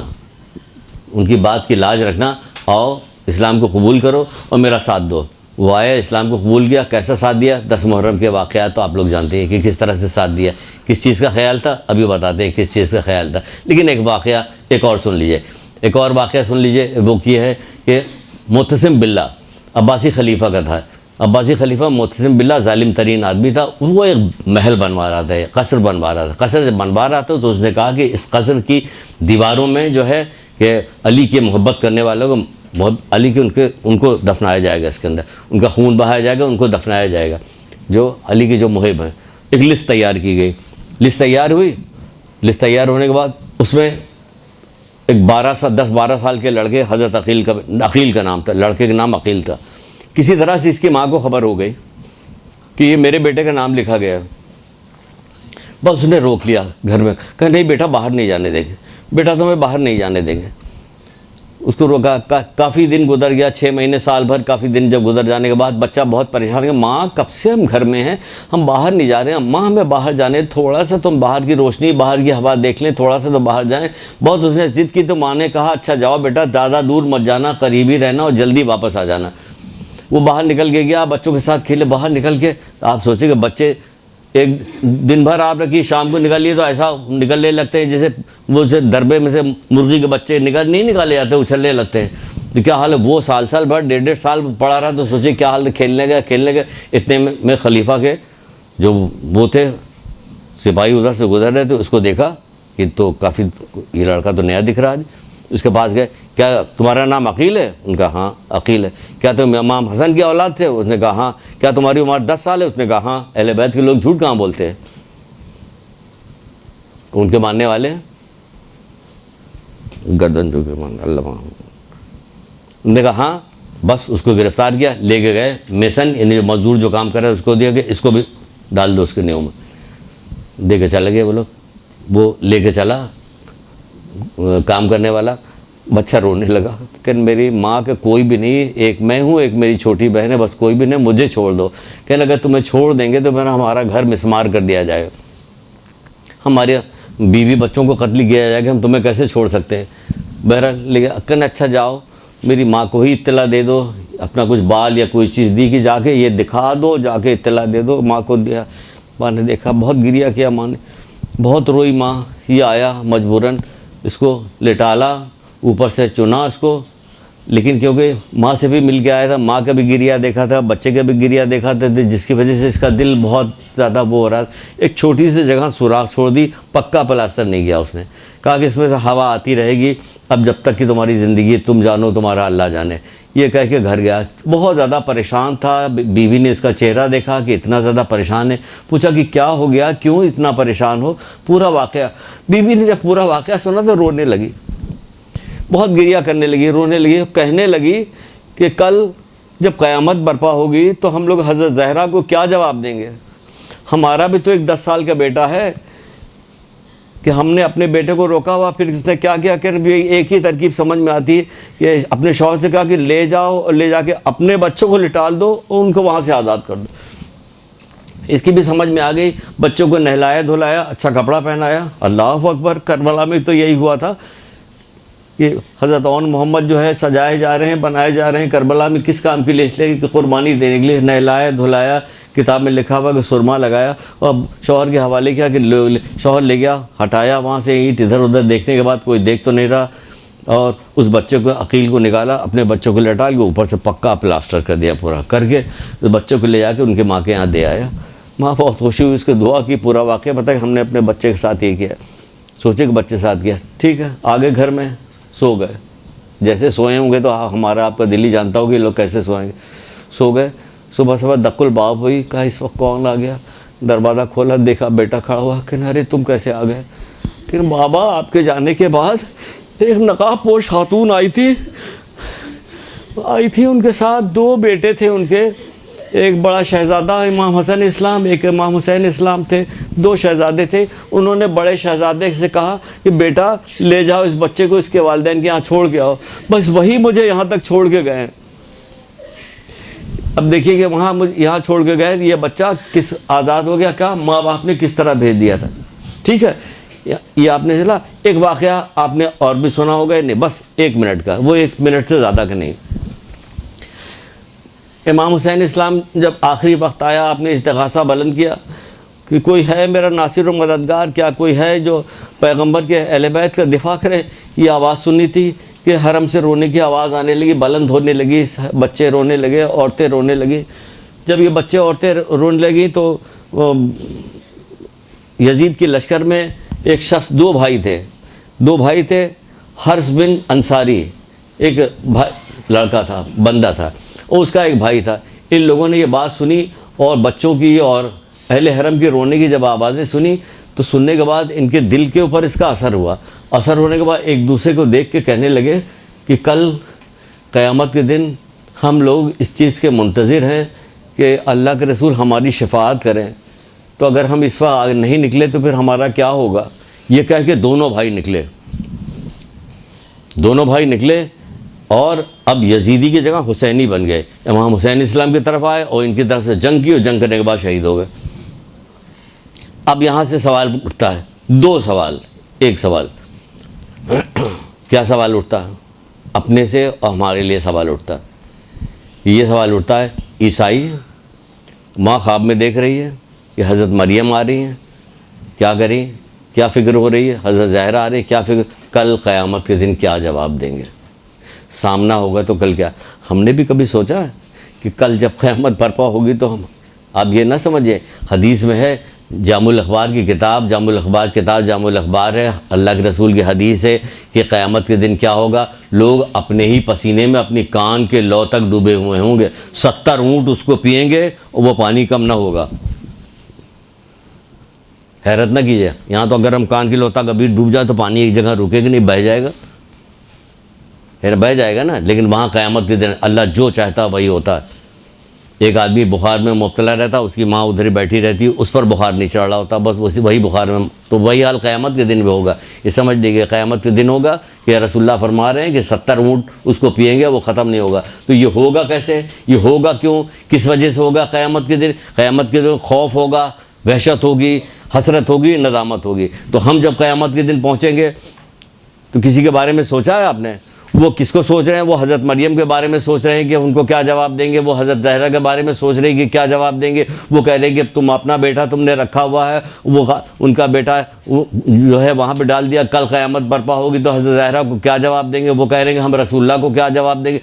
ان کی بات کی لاج رکھنا. آؤ اسلام کو قبول کرو اور میرا ساتھ دو. وہ آیا، اسلام کو قبول کیا. کیسا ساتھ دیا؟ 10 محرم کے واقعات تو آپ لوگ جانتے ہیں کہ کس طرح سے ساتھ دیا. کس چیز کا خیال تھا ابھی بتاتے ہیں کس چیز کا خیال تھا. لیکن ایک واقعہ ایک اور سن لیجئے، ایک اور واقعہ سن لیجئے. وہ یہ ہے کہ معتصم باللہ عباسی خلیفہ کا تھا. عباسی خلیفہ معتصم باللہ ظالم ترین آدمی تھا. وہ ایک محل بنوا رہا تھا، قصر بنوا رہا تھا. قصر جب بنوا رہا تھا تو اس نے کہا کہ اس قصر کی دیواروں میں جو ہے کہ علی کی محبت کرنے والوں کو علی کے ان کو دفنایا جائے گا، اس کے اندر ان کا خون بہایا جائے گا، ان کو دفنایا جائے گا جو علی کے جو محب ہیں. ایک لسٹ تیار کی گئی. لسٹ تیار ہوئی. لسٹ تیار ہونے کے بعد اس میں ایک 10-12 سال کے لڑکے، حضرت عقیل کا نام تھا، لڑکے کا نام عقیل تھا. کسی طرح سے اس کی ماں کو خبر ہو گئی کہ یہ میرے بیٹے کا نام لکھا گیا. بس اس نے روک لیا گھر میں. کہا نہیں بیٹا باہر نہیں جانے دیں گے، بیٹا تمہیں باہر نہیں جانے دیں گے. اس کو روکا. کافی دن گزر گیا، 6 مہینے سال بھر. کافی دن جب گزر جانے کے بعد بچہ بہت پریشان ہے. ماں کب سے ہم گھر میں ہیں، ہم باہر نہیں جا رہے ہیں. ماں ہمیں باہر جانے، تھوڑا سا تم باہر کی روشنی، باہر کی ہوا دیکھ لیں، تھوڑا سا تو باہر جائیں. بہت اس نے ضد کی تو ماں نے کہا اچھا جاؤ بیٹا، زیادہ دور مت جانا، قریب ہی رہنا اور جلدی واپس آ جانا. وہ باہر نکل کے گیا، بچوں کے ساتھ کھیلے. باہر نکل کے آپ سوچیں کہ بچے ایک دن بھر آپ رکھیے، شام کو نکالیے تو ایسا نکلنے لگتے ہیں جیسے وہ سے دربے میں سے مرغی کے بچے نہیں نکالے جاتے، اچھلنے لگتے ہیں. تو کیا حال ہے، وہ سال بھر 1.5 سال پڑھا رہا. تو سوچے کیا حال ہے، کھیلنے گئے. اتنے میں خلیفہ کے جو وہ تھے سپاہی ادھر سے گزر رہے تھے، اس کو دیکھا کہ تو کافی یہ لڑکا تو نیا دکھ رہا ہے. اس کے پاس گئے, کیا تمہارا نام عقیل ہے؟ ان کا ہاں عقیل ہے. کیا تم امام حسن کی اولاد تھے؟ اس نے کہا ہاں. کیا تمہاری عمر 10 سال ہے؟ اس نے کہا ہاں. اہل بیت کے لوگ جھوٹ کہاں بولتے ہیں, ان کے ماننے والے ہیں. گردن جو کے مان اللہ مان. انہوں نے کہا ہاں. بس اس کو گرفتار کیا, لے کے گئے میسن, یعنی جو مزدور جو کام کر رہا ہے اس کو دیا کہ اس کو بھی ڈال دو اس کے نیو میں. دے کے چلے گئے وہ لوگ. وہ لے کے چلا کام کرنے والا. بچہ رونے لگا کہ میری ماں کے کوئی بھی نہیں, ایک میں ہوں, ایک میری چھوٹی بہن ہے, بس کوئی بھی نہیں, مجھے چھوڑ دو. کہنے لگا تمہیں چھوڑ دیں گے تو پھر ہمارا گھر مسمار کر دیا جائے گا, ہمارے بیوی بچوں کو قتل کیا جائے گا, ہم تمہیں کیسے چھوڑ سکتے ہیں. بہرحال لے گیا. کہنے اچھا جاؤ میری ماں کو ہی اطلاع دے دو, اپنا کچھ بال یا کوئی چیز دی کہ جا کے یہ دکھا دو, جا کے اطلاع دے دو. ماں کو دیا. ماں نے دیکھا, بہت گریا کیا ماں نے, بہت روئی ماں. یہ آیا مجبوراً, اس کو لٹالا, اوپر سے چنا اس کو. لیکن کیونکہ ماں سے بھی مل کے آیا تھا, ماں کا بھی گریا دیکھا تھا, بچے کا بھی گریا دیکھا تھا, جس کی وجہ سے اس کا دل بہت زیادہ وہ ہو رہا. ایک چھوٹی سی جگہ سوراخ چھوڑ دی, پکا پلاسٹر نہیں کیا اس نے. کہا کہ اس میں سے ہوا آتی رہے گی اب جب تک کہ تمہاری زندگی تم جانو تمہارا اللہ جانے. یہ کہہ کے گھر گیا. بہت زیادہ پریشان تھا. بیوی نے اس کا چہرہ دیکھا کہ اتنا زیادہ پریشان ہے, پوچھا کہ کیا ہو گیا, کیوں اتنا پریشان ہو, پورا واقعہ. بیوی نے جب پورا واقعہ سنا تو رونے لگی, بہت گریا کرنے لگی, رونے لگی. کہنے لگی کہ کل جب قیامت برپا ہوگی تو ہم لوگ حضرت زہرا کو کیا جواب دیں گے. ہمارا بھی تو ایک 10 سال کا بیٹا ہے کہ ہم نے اپنے بیٹے کو روکا ہوا, پھر اس نے کیا کیا کہ ایک ہی ترکیب سمجھ میں آتی ہے کہ اپنے شوہر سے کہا کہ لے جاؤ اور لے جا کے اپنے بچوں کو لٹال دو اور ان کو وہاں سے آزاد کر دو. اس کی بھی سمجھ میں آ گئی. بچوں کو نہلایا دھلایا, اچھا کپڑا پہنایا. اللہ اکبر. کربلا میں تو یہی ہوا تھا کہ حضرت اون محمد جو ہے سجائے جا رہے ہیں, بنائے جا رہے ہیں. کربلا میں کس کام کے لیے؟ اس لیے کہ قربانی دینے کے لیے. نہلایا دھلایا, کتاب میں لکھا ہوا کہ سرما لگایا, اور شوہر کے حوالے کیا کہ شوہر لے گیا, ہٹایا وہاں سے اینٹ ادھر ادھر. دیکھنے کے بعد کوئی دیکھ تو نہیں رہا, اور اس بچے کو عقیل کو نکالا, اپنے بچوں کو لٹا کے اوپر سے پکا پلاسٹر کر دیا پورا کر کے. بچوں کو لے جا کے ان کے ماں کے یہاں دے آیا. ماں بہت خوشی ہوئی, اس کو دعا کی. پورا واقعہ پتہ کہ ہم نے اپنے بچے کے ساتھ یہ کیا. سوچے کہ بچے ساتھ کیا, ٹھیک ہے. آگے گھر میں سو گئے. جیسے سوئے ہوں گے تو ہمارا آپ کا دل ہی جانتا ہو کہ لوگ کیسے سوئیں گے. سو گئے. صبح صبح دق الباب ہوئی. کہا اس وقت کون آ گیا؟ دروازہ کھولا, دیکھا بیٹا کھڑا ہوا. کہ ارے تم کیسے آ گئے؟ کہ بابا آپ کے جانے کے بعد ایک نقاب پوش خاتون آئی تھی, ان کے ساتھ 2 بیٹے تھے ان کے. ایک بڑا شہزادہ امام حسن اسلام, ایک امام حسین اسلام تھے. 2 شہزادے تھے. انہوں نے بڑے شہزادے سے کہا کہ بیٹا لے جاؤ اس بچے کو اس کے والدین کے یہاں چھوڑ کے آؤ. بس وہی مجھے یہاں تک چھوڑ کے گئے. اب دیکھیے کہ وہاں یہاں چھوڑ کے گئے, یہ بچہ کس آزاد ہو گیا, کیا ماں باپ نے کس طرح بھیج دیا تھا. ٹھیک ہے, یہ آپ نے چلا. ایک واقعہ آپ نے اور بھی سنا ہوگا, نہیں بس 1 منٹ کا, وہ 1 منٹ سے زیادہ کا نہیں. امام حسین اسلام جب آخری وقت آیا, آپ نے استغاثہ بلند کیا کہ کوئی ہے میرا ناصر و مددگار, کیا کوئی ہے جو پیغمبر کے اہل بیت کا دفاع کرے. یہ آواز سنی تھی کہ حرم سے رونے کی آواز آنے لگی, بلند ہونے لگی. بچے رونے لگے, عورتیں رونے لگی. جب یہ بچے عورتیں رونے لگی تو یزید کی لشکر میں ایک شخص, 2 بھائی تھے. حرس بن انصاری ایک لڑکا تھا, بندہ تھا, اور اس کا ایک بھائی تھا. ان لوگوں نے یہ بات سنی اور بچوں کی اور اہل حرم کی رونے کی جب آوازیں سنی تو سننے کے بعد ان کے دل کے اوپر اس کا اثر ہوا. اثر ہونے کے بعد ایک دوسرے کو دیکھ کے کہنے لگے کہ کل قیامت کے دن ہم لوگ اس چیز کے منتظر ہیں کہ اللہ کے رسول ہماری شفاعت کریں, تو اگر ہم اس وقت نہیں نکلے تو پھر ہمارا کیا ہوگا. یہ کہہ کے دونوں بھائی نکلے اور اب یزیدی کی جگہ حسینی بن گئے. امام حسین اسلام کی طرف آئے اور ان کی طرف سے جنگ کی, اور جنگ کرنے کے بعد شہید ہو گئے. اب یہاں سے سوال اٹھتا ہے, 2 سوال. ایک سوال کیا سوال اٹھتا ہے اپنے سے اور ہمارے لیے سوال اٹھتا ہے. یہ سوال اٹھتا ہے, عیسائی ماں خواب میں دیکھ رہی ہے کہ حضرت مریم آ رہی ہیں, کیا کریں, کیا فکر ہو رہی ہے. حضرت زہرا آ رہی ہے, کیا فکر. کل قیامت کے دن کیا جواب دیں گے, سامنا ہوگا تو کل کیا. ہم نے بھی کبھی سوچا ہے کہ کل جب قیامت برپا ہوگی تو ہم, آپ یہ نہ سمجھیں, حدیث میں ہے جامع الاخبار کی کتاب، جامع الاخبار کتاب جامع الاخبار ہے، اللہ کے رسول کی حدیث ہے کہ قیامت کے دن کیا ہوگا، لوگ اپنے ہی پسینے میں اپنی کان کے لو تک ڈوبے ہوئے ہوں گے، 70 اونٹ اس کو پئیں گے اور وہ پانی کم نہ ہوگا۔ حیرت نہ کیجیے، یہاں تو اگر ہم کان کی لو تک ابھی ڈوب جائے تو پانی ایک جگہ رکے گا نہیں، بہہ جائے گا، بہہ جائے گا نا، لیکن وہاں قیامت کے دن اللہ جو چاہتا وہی ہوتا ہے۔ ایک آدمی بخار میں مبتلا رہتا، اس کی ماں ادھر ہی بیٹھی رہتی، اس پر بخار نہیں چڑھ رہا ہوتا، بس وہی بخار میں، تو وہی حال قیامت کے دن بھی ہوگا۔ یہ سمجھ لیجیے قیامت کے دن ہوگا کہ رسول اللہ فرما رہے ہیں کہ 70 اونٹ اس کو پئیں گے وہ ختم نہیں ہوگا۔ تو یہ ہوگا کیسے، یہ ہوگا کیوں، کس وجہ سے ہوگا قیامت کے دن؟ قیامت کے دن خوف ہوگا، وحشت ہوگی، حسرت ہوگی، ندامت ہوگی۔ تو ہم جب قیامت کے دن پہنچیں گے تو کسی کے بارے میں سوچا ہے آپ نے؟ وہ کس کو سوچ رہے ہیں؟ وہ حضرت مریم کے بارے میں سوچ رہے ہیں کہ ان کو کیا جواب دیں گے، وہ حضرت زہرا کے بارے میں سوچ رہے ہیں کہ کیا جواب دیں گے، وہ کہہ رہے ہیں کہ تم اپنا بیٹا تم نے رکھا ہوا ہے، وہ ان کا بیٹا جو ہے وہاں پہ ڈال دیا، کل قیامت برپا ہوگی تو حضرت زہرا کو کیا جواب دیں گے؟ وہ کہہ رہے ہیں کہ ہم رسول اللہ کو کیا جواب دیں گے؟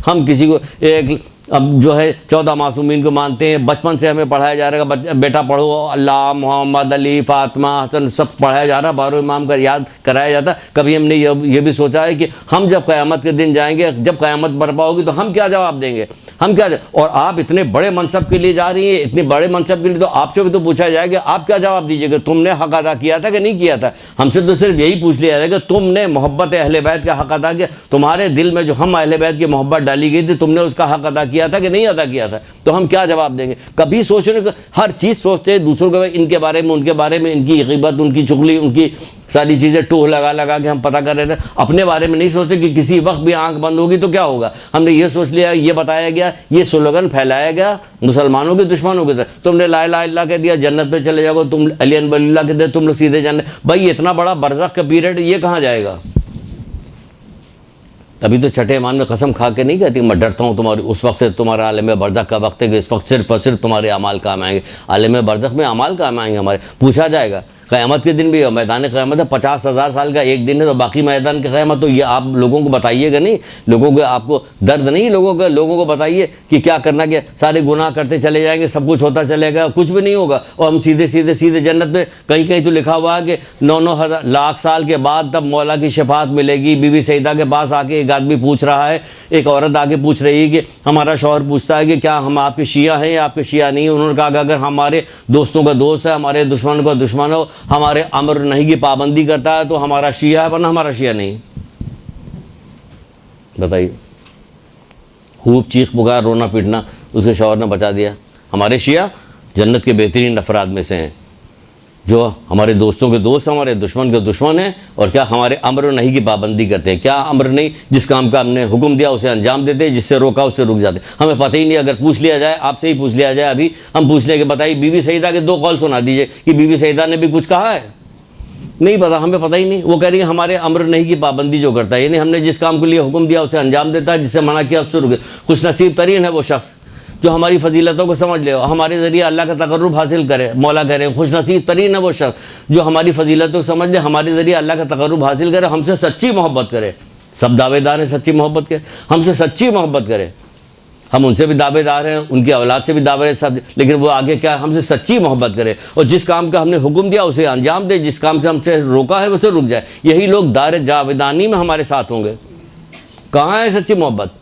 ہم کسی کو ایک اب جو ہے 14 معصومین کو مانتے ہیں، بچپن سے ہمیں پڑھایا جا رہا ہے، بیٹا پڑھو، اللہ، محمد، علی، فاطمہ، حسن، سب پڑھایا جا رہا، بارو امام کا یاد کرایا جاتا۔ کبھی ہم نے یہ بھی سوچا ہے کہ ہم جب قیامت کے دن جائیں گے، جب قیامت برپا ہوگی تو ہم کیا جواب دیں گے؟ ہم کیا اور آپ اتنے بڑے منصب کے لیے جا رہی ہیں، اتنے بڑے منصب کے لیے، تو آپ سے بھی تو پوچھا جائے گا، آپ کیا جواب دیجیے گا؟ تم نے حق ادا کیا تھا کہ نہیں کیا تھا؟ ہم سے تو صرف یہی پوچھ لیا جائے گا تم نے محبت اہل بیت کا حق ادا کیا؟ تمہارے دل میں جو ہم اہل بیت کی محبت ڈالی گئی تھی، تم نے اس کا حق ادا کیا تھا کہ نہیں ادا کیا تھا؟ تو ہم کیا جواب دیں گے؟ کبھی سوچنے کو ہر چیز سوچتے ہیں دوسروں کے، ان کے بارے میں، ان کے بارے میں، ان کی غیبت، ان کی چغلی، ان کی ساری چیزیں ٹوہ لگا کے ہم پتہ کر رہے تھے، اپنے بارے میں نہیں سوچتے کہ کسی وقت بھی آنکھ بند ہوگی تو کیا ہوگا۔ ہم نے یہ سوچ لیا، یہ بتایا گیا، یہ سلوگن پھیلایا گیا مسلمانوں کے دشمنوں کے طرف، تم نے لا الہ الا اللہ کہہ دیا جنت پہ چلے جاؤ، تم علی ولی اللہ کہہ دیا تم لوگ سیدھے جنت۔ بھائی اتنا بڑا برزخ کا پیریڈ یہ کہاں جائے گا؟ ابھی تو چھٹے ایمان میں قسم کھا کے نہیں کہتی میں ڈرتا ہوں تمہاری، اس وقت سے تمہارا عالم برزخ کا وقت ہے کہ اس وقت صرف اور صرف تمہارے اعمال کام آئیں گے۔ عالم برزخ میں اعمال کام آئیں گے ہمارے، پوچھا جائے گا۔ قیامت کے دن بھی میدان قیامت ہے، 50,000 سال کا ایک دن ہے، تو باقی میدان کی قیامت تو یہ آپ لوگوں کو بتائیے گا نہیں، لوگوں کو، آپ کو درد نہیں لوگوں کو بتائیے کہ کیا کرنا، کیا سارے گناہ کرتے چلے جائیں گے، سب کچھ ہوتا چلے گا، کچھ بھی نہیں ہوگا، اور ہم سیدھے جنت میں۔ کہیں تو لکھا ہوا ہے کہ 9 لاکھ سال کے بعد تب مولا کی شفاعت ملے گی۔ بی بی سیدہ کے پاس آ کے ایک آدمی پوچھ رہا ہے، ایک عورت آ کے پوچھ رہی ہے کہ ہمارا شوہر پوچھتا ہے کہ کیا ہم آپ کے شیعہ ہیں یا آپ کے شیعہ نہیں؟ انہوں نے کہا کہ اگر ہمارے دوستوں کا دوست ہے، ہمارے دشمن کا دشمن ہو، ہمارے امر نہیں کی پابندی کرتا ہے تو ہمارا شیعہ ہے، ورنہ ہمارا شیعہ نہیں۔ بتائیے، خوب چیخ پکار، رونا پیٹنا اس کے شوہر نے بچا دیا۔ ہمارے شیعہ جنت کے بہترین افراد میں سے ہیں، جو ہمارے دوستوں کے دوست، ہمارے دشمن کے دشمن ہیں، اور کیا ہمارے امر و نہیں کی پابندی کرتے ہیں۔ کیا امر نہیں؟ جس کام کا ہم نے حکم دیا اسے انجام دیتے ہیں، جس سے روکا اس سے رک جاتے ہیں۔ ہمیں پتہ ہی نہیں، اگر پوچھ لیا جائے، آپ سے ہی پوچھ لیا جائے، ابھی ہم پوچھ لیں کہ بتائیے بی بی سیدہ کے 2 قول سنا دیجئے کہ بی بی سیدہ نے بھی کچھ کہا ہے؟ نہیں پتا، ہمیں پتہ ہی نہیں۔ وہ کہہ رہی ہیں ہمارے امر نہیں کی پابندی جو کرتا ہے، یعنی ہم نے جس کام کے لیے حکم دیا اسے انجام دیتا ہے، جس سے منع کیا اس سے رکے۔ خوش نصیب ترین ہے وہ شخص جو ہماری فضیلتوں کو سمجھ لے، ہمارے ذریعے اللہ کا تقرب حاصل کرے۔ مولا کہہ رہے ہیں خوش نصیب ترین ہے وہ شخص جو ہماری فضیلتوں کو سمجھ لے، ہمارے ذریعے اللہ کا تقرب حاصل کرے، ہم سے سچی محبت کرے۔ سب دعوے دار ہیں سچی محبت کے، ہم سے سچی محبت کرے۔ ہم ان سے بھی دعوے دار ہیں، ان کی اولاد سے بھی دعوے ہیں سب، لیکن وہ آگے کیا ہے؟ ہم سے سچی محبت کرے، اور جس کام کا ہم نے حکم دیا اسے انجام دے، جس کام سے ہم سے روکا ہے اسے رک جائے۔ یہی لوگ دار جاودانی میں ہمارے ساتھ ہوں گے۔ کہاں ہے سچی محبت؟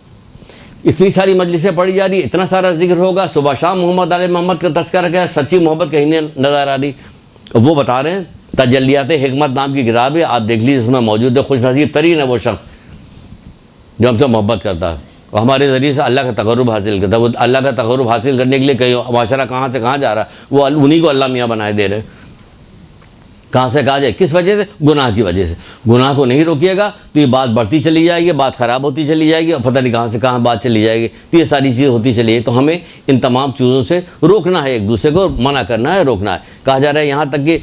اتنی ساری مجلسیں پڑھی جا رہی، اتنا سارا ذکر ہوگا، صبح شام محمد علیہ محمد کا تذکرہ کیا ہے، سچی محبت کہیں نہیں نظر آ رہی۔ وہ بتا رہے ہیں، تجلیات حکمت نام کی کتاب ہے، آپ دیکھ لیجیے، اس میں موجود ہے، خوش نصیب ترین ہے وہ شخص جو ہم سے محبت کرتا ہے اور ہمارے ذریعے سے اللہ کا تقرب حاصل کرتا ہے۔ وہ اللہ کا تقرب حاصل کرنے کے لیے کہیں معاشرہ کہاں سے کہاں جا رہا ہے، وہ انہی کو اللہ میاں بنائے دے رہے۔ کہاں سے کہا جائے، کس وجہ سے؟ گناہ کی وجہ سے۔ گناہ کو نہیں روکیے گا تو یہ بات بڑھتی چلی جائے گی، بات خراب ہوتی چلی جائے گی، اور پتہ نہیں کہاں سے کہاں بات چلی جائے گی، تو یہ ساری چیزیں ہوتی چلی جائے۔ تو ہمیں ان تمام چیزوں سے روکنا ہے، ایک دوسرے کو منع کرنا ہے، روکنا ہے۔ کہا جا رہا ہے یہاں تک کہ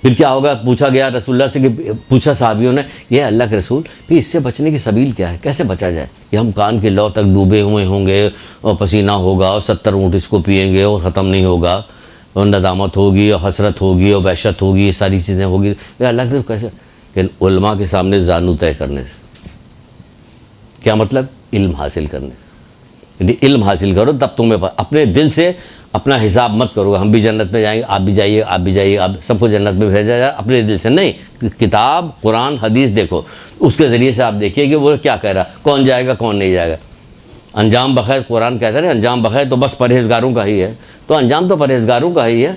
پھر کیا ہوگا، پوچھا گیا رسول اللہ سے کہ پوچھا صحابیوں نے، یہ اللہ کے رسول پھر اس سے بچنے کی سبیل کیا ہے، کیسے بچا جائے؟ یہ ہم کان کے لو تک ڈوبے ہوئے ہوں گے، اور پسینہ ہوگا، اور 70 اونٹ اس کو پئیں گے اور ختم نہیں ہوگا، اور ندامت ہوگی، اور حسرت ہوگی، اور وحشت ہوگی، یہ ساری چیزیں ہوگی۔ یہ اللہ کے کیسے؟ کہ علماء کے سامنے زانو طے کرنے سے۔ کیا مطلب؟ علم حاصل کرنے، علم حاصل کرو تب تمہیں اپنے دل سے اپنا حساب مت کرو ہم بھی جنت میں جائیں گے، آپ بھی جائیے، آپ بھی جائیے، آپ سب کو جنت میں بھیجا جائے، اپنے دل سے نہیں، کتاب قرآن حدیث دیکھو، اس کے ذریعے سے آپ دیکھیے کہ وہ کیا کہہ رہا، کون جائے گا کون نہیں جائے گا۔ انجام بخیر قرآن کہتا ہے، انجام بخیر تو بس پرہیزگاروں کا ہی ہے، تو انجام تو پرہیزگاروں کا ہی ہے،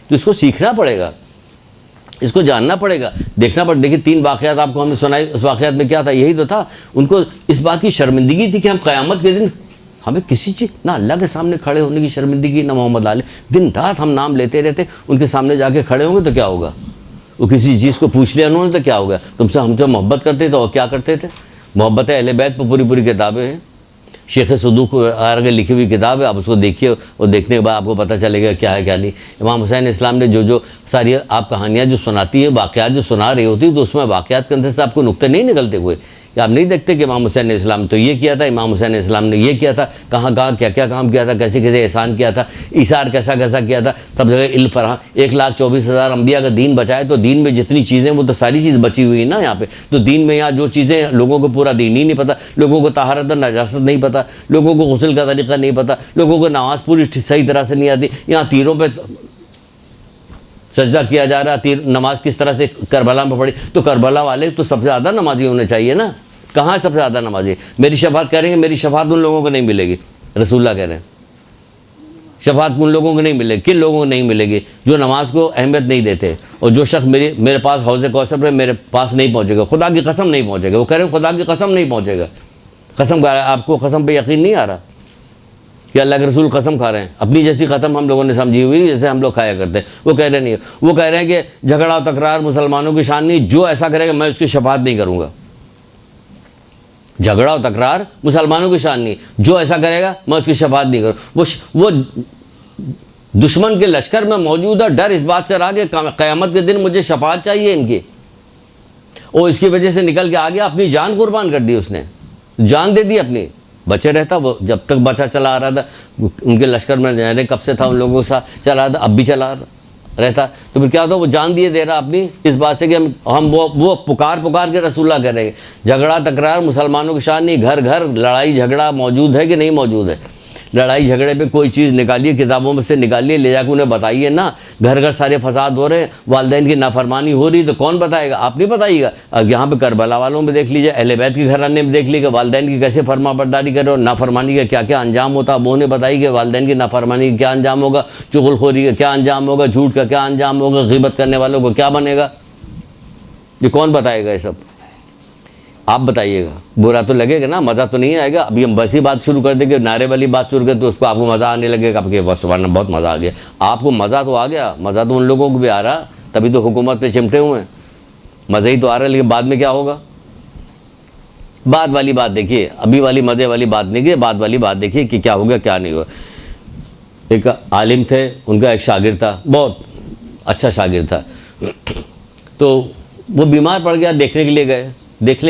تو اس کو سیکھنا پڑے گا، اس کو جاننا پڑے گا، دیکھنا پڑے۔ دیکھیے 3 واقعات آپ کو ہم نے سنائی، اس واقعات میں کیا تھا؟ یہی تو تھا، ان کو اس بات کی شرمندگی تھی کہ ہم قیامت کے دن ہمیں کسی چیز، نہ اللہ کے سامنے کھڑے ہونے کی شرمندگی، نہ محمد علیہ، دن رات ہم نام لیتے رہتے، ان کے سامنے جا کے کھڑے ہوں گے تو کیا ہوگا؟ وہ کسی چیز کو پوچھ لیا انہوں نے تو کیا ہوگا؟ تم سے ہم سے محبت کرتے تھے اور کیا کرتے تھے؟ محبت اہل بیت پہ پوری پوری کتابیں ہیں، شیخ صدوق آگے لکھی ہوئی کتاب ہے، آپ اس کو دیکھیے اور دیکھنے کے بعد آپ کو پتہ چلے گا کیا ہے کیا نہیں۔ امام حسین اسلام نے جو ساری آپ کہانیاں جو سناتی ہیں، واقعات جو سنا رہی ہوتی تو اس میں واقعات کے اندر سے آپ کو نقطے نہیں نکلتے ہوئے کہ آپ نہیں دیکھتے کہ امام حسین اسلام تو یہ کیا تھا، امام حسین اسلام نے یہ کیا تھا، کہاں کہاں کیا کیا کام کیا تھا، کیسے کیسے احسان کیا تھا، ایثار کیسا کیسا کیا تھا، سب جگہ علم فراہم۔ 1,24,000 انبیاء کا دین بچائے تو دین میں جتنی چیزیں وہ تو ساری چیز بچی ہوئی ہے نا یہاں پہ، تو دین میں یہاں جو چیزیں لوگوں کو پورا دین ہی نہیں پتہ، لوگوں کو طہارت اور نجاست نہیں پتہ، لوگوں کو غسل کا طریقہ نہیں پتہ، لوگوں کو نماز پوری صحیح طرح سے نہیں آتی، یہاں تیروں پہ سجدہ کیا جا رہا، تیر نماز کس طرح سے کربلا میں پڑھی، تو کربلا والے تو سب سے زیادہ نمازی ہونے چاہیے نا، کہاں سب سے زیادہ نمازی؟ میری شفاعت کہہ رہے ہیں، میری شفاعت ان لوگوں کو نہیں ملے گی، رسول اللہ کہہ رہے ہیں شفاعت ان لوگوں کو نہیں ملے گی۔ کن لوگوں کو نہیں ملے گی؟ جو نماز کو اہمیت نہیں دیتے، اور جو شخص میرے پاس حوض کوثر پہ میرے پاس نہیں پہنچے گا، خدا کی قسم نہیں پہنچے گا، وہ کہہ رہے ہیں خدا کی قسم نہیں پہنچے گا۔ قسم کھا رہا ہے، آپ کو قسم پہ یقین نہیں آ رہا کہ اللہ کے رسول قسم کھا رہے ہیں؟ اپنی جیسی قسم ہم لوگوں نے سمجھی ہوئی جیسے ہم لوگ کھایا کرتے ہیں۔ وہ کہہ رہے نہیں، وہ کہہ رہے ہیں کہ جھگڑا و تکرار مسلمانوں کی شان نہیں، جو ایسا کرے گا میں اس کی شفاعت نہیں کروں گا۔ جھگڑا و تکرار مسلمانوں کی شان نہیں، جو ایسا کرے گا میں اس کی شفاعت نہیں کروں۔ وہ دشمن کے لشکر میں موجود ہے، ڈر اس بات سے رہا کہ قیامت کے دن مجھے شفاعت چاہیے ان کی، اور اس کی وجہ سے نکل کے آ گیا، اپنی جان قربان کر دی، اس نے جان دے دی اپنی، بچے رہتا وہ جب تک بچہ چلا آ رہا تھا ان کے لشکر میں جانے کب سے تھا ان لوگوں کے ساتھ چلا رہا تھا، اب بھی چلا رہتا، تو پھر کیا ہوتا؟ وہ جان دیے دے رہا اپنی اس بات سے کہ ہم وہ پکار کے رسول اللہ کہہ رہے ہیں جھگڑا تکرار مسلمانوں کی شان نہیں، گھر گھر لڑائی جھگڑا موجود ہے کہ نہیں موجود ہے؟ لڑائی جھگڑے پہ کوئی چیز نکالیے، کتابوں میں سے نکالیے، لے جا کے انہیں بتائیے نا، گھر گھر سارے فساد ہو رہے ہیں، والدین کی نافرمانی ہو رہی، تو کون بتائے گا؟ آپ نہیں بتائیے گا۔ اب یہاں پہ کربلا والوں میں دیکھ لیجیے، اہل بیت کے گھرانے میں دیکھ لیجیے کہ والدین کی کیسے فرما برداری کرے اور نافرمانی کا کیا کیا انجام ہوتا، اب انہیں بتائیے کہ والدین کی نافرمانی کا کیا انجام ہوگا، چغل خوری کا کیا انجام ہوگا، جھوٹ کا کیا انجام ہوگا، غیبت کرنے والوں کو کیا بنے گا، یہ کون بتائے گا؟ یہ سب آپ بتائیے گا۔ برا تو لگے گا نا، مزہ تو نہیں آئے گا۔ ابھی ہم ویسی بات شروع کر دیں گے، نعرے والی بات شروع کریں تو اس کو آپ کو مزہ آنے لگے گا کہ بس ورنہ بہت مزہ آ گیا۔ آپ کو مزہ تو آ گیا، مزہ تو ان لوگوں کو بھی آ رہا، تبھی تو حکومت پہ چمٹے ہوئے ہیں، مزہ ہی تو آ رہا ہے، لیکن بعد میں کیا ہوگا؟ بعد والی بات دیکھیے، ابھی والی مزے والی بات نہیں ہے، بعد والی بات دیکھیے کہ کیا ہوگا کیا نہیں ہوگا۔ ایک عالم تھے، ان کا ایک شاگرد تھا، بہت اچھا شاگرد تھا، تو وہ بیمار پڑ گیا، دیکھنے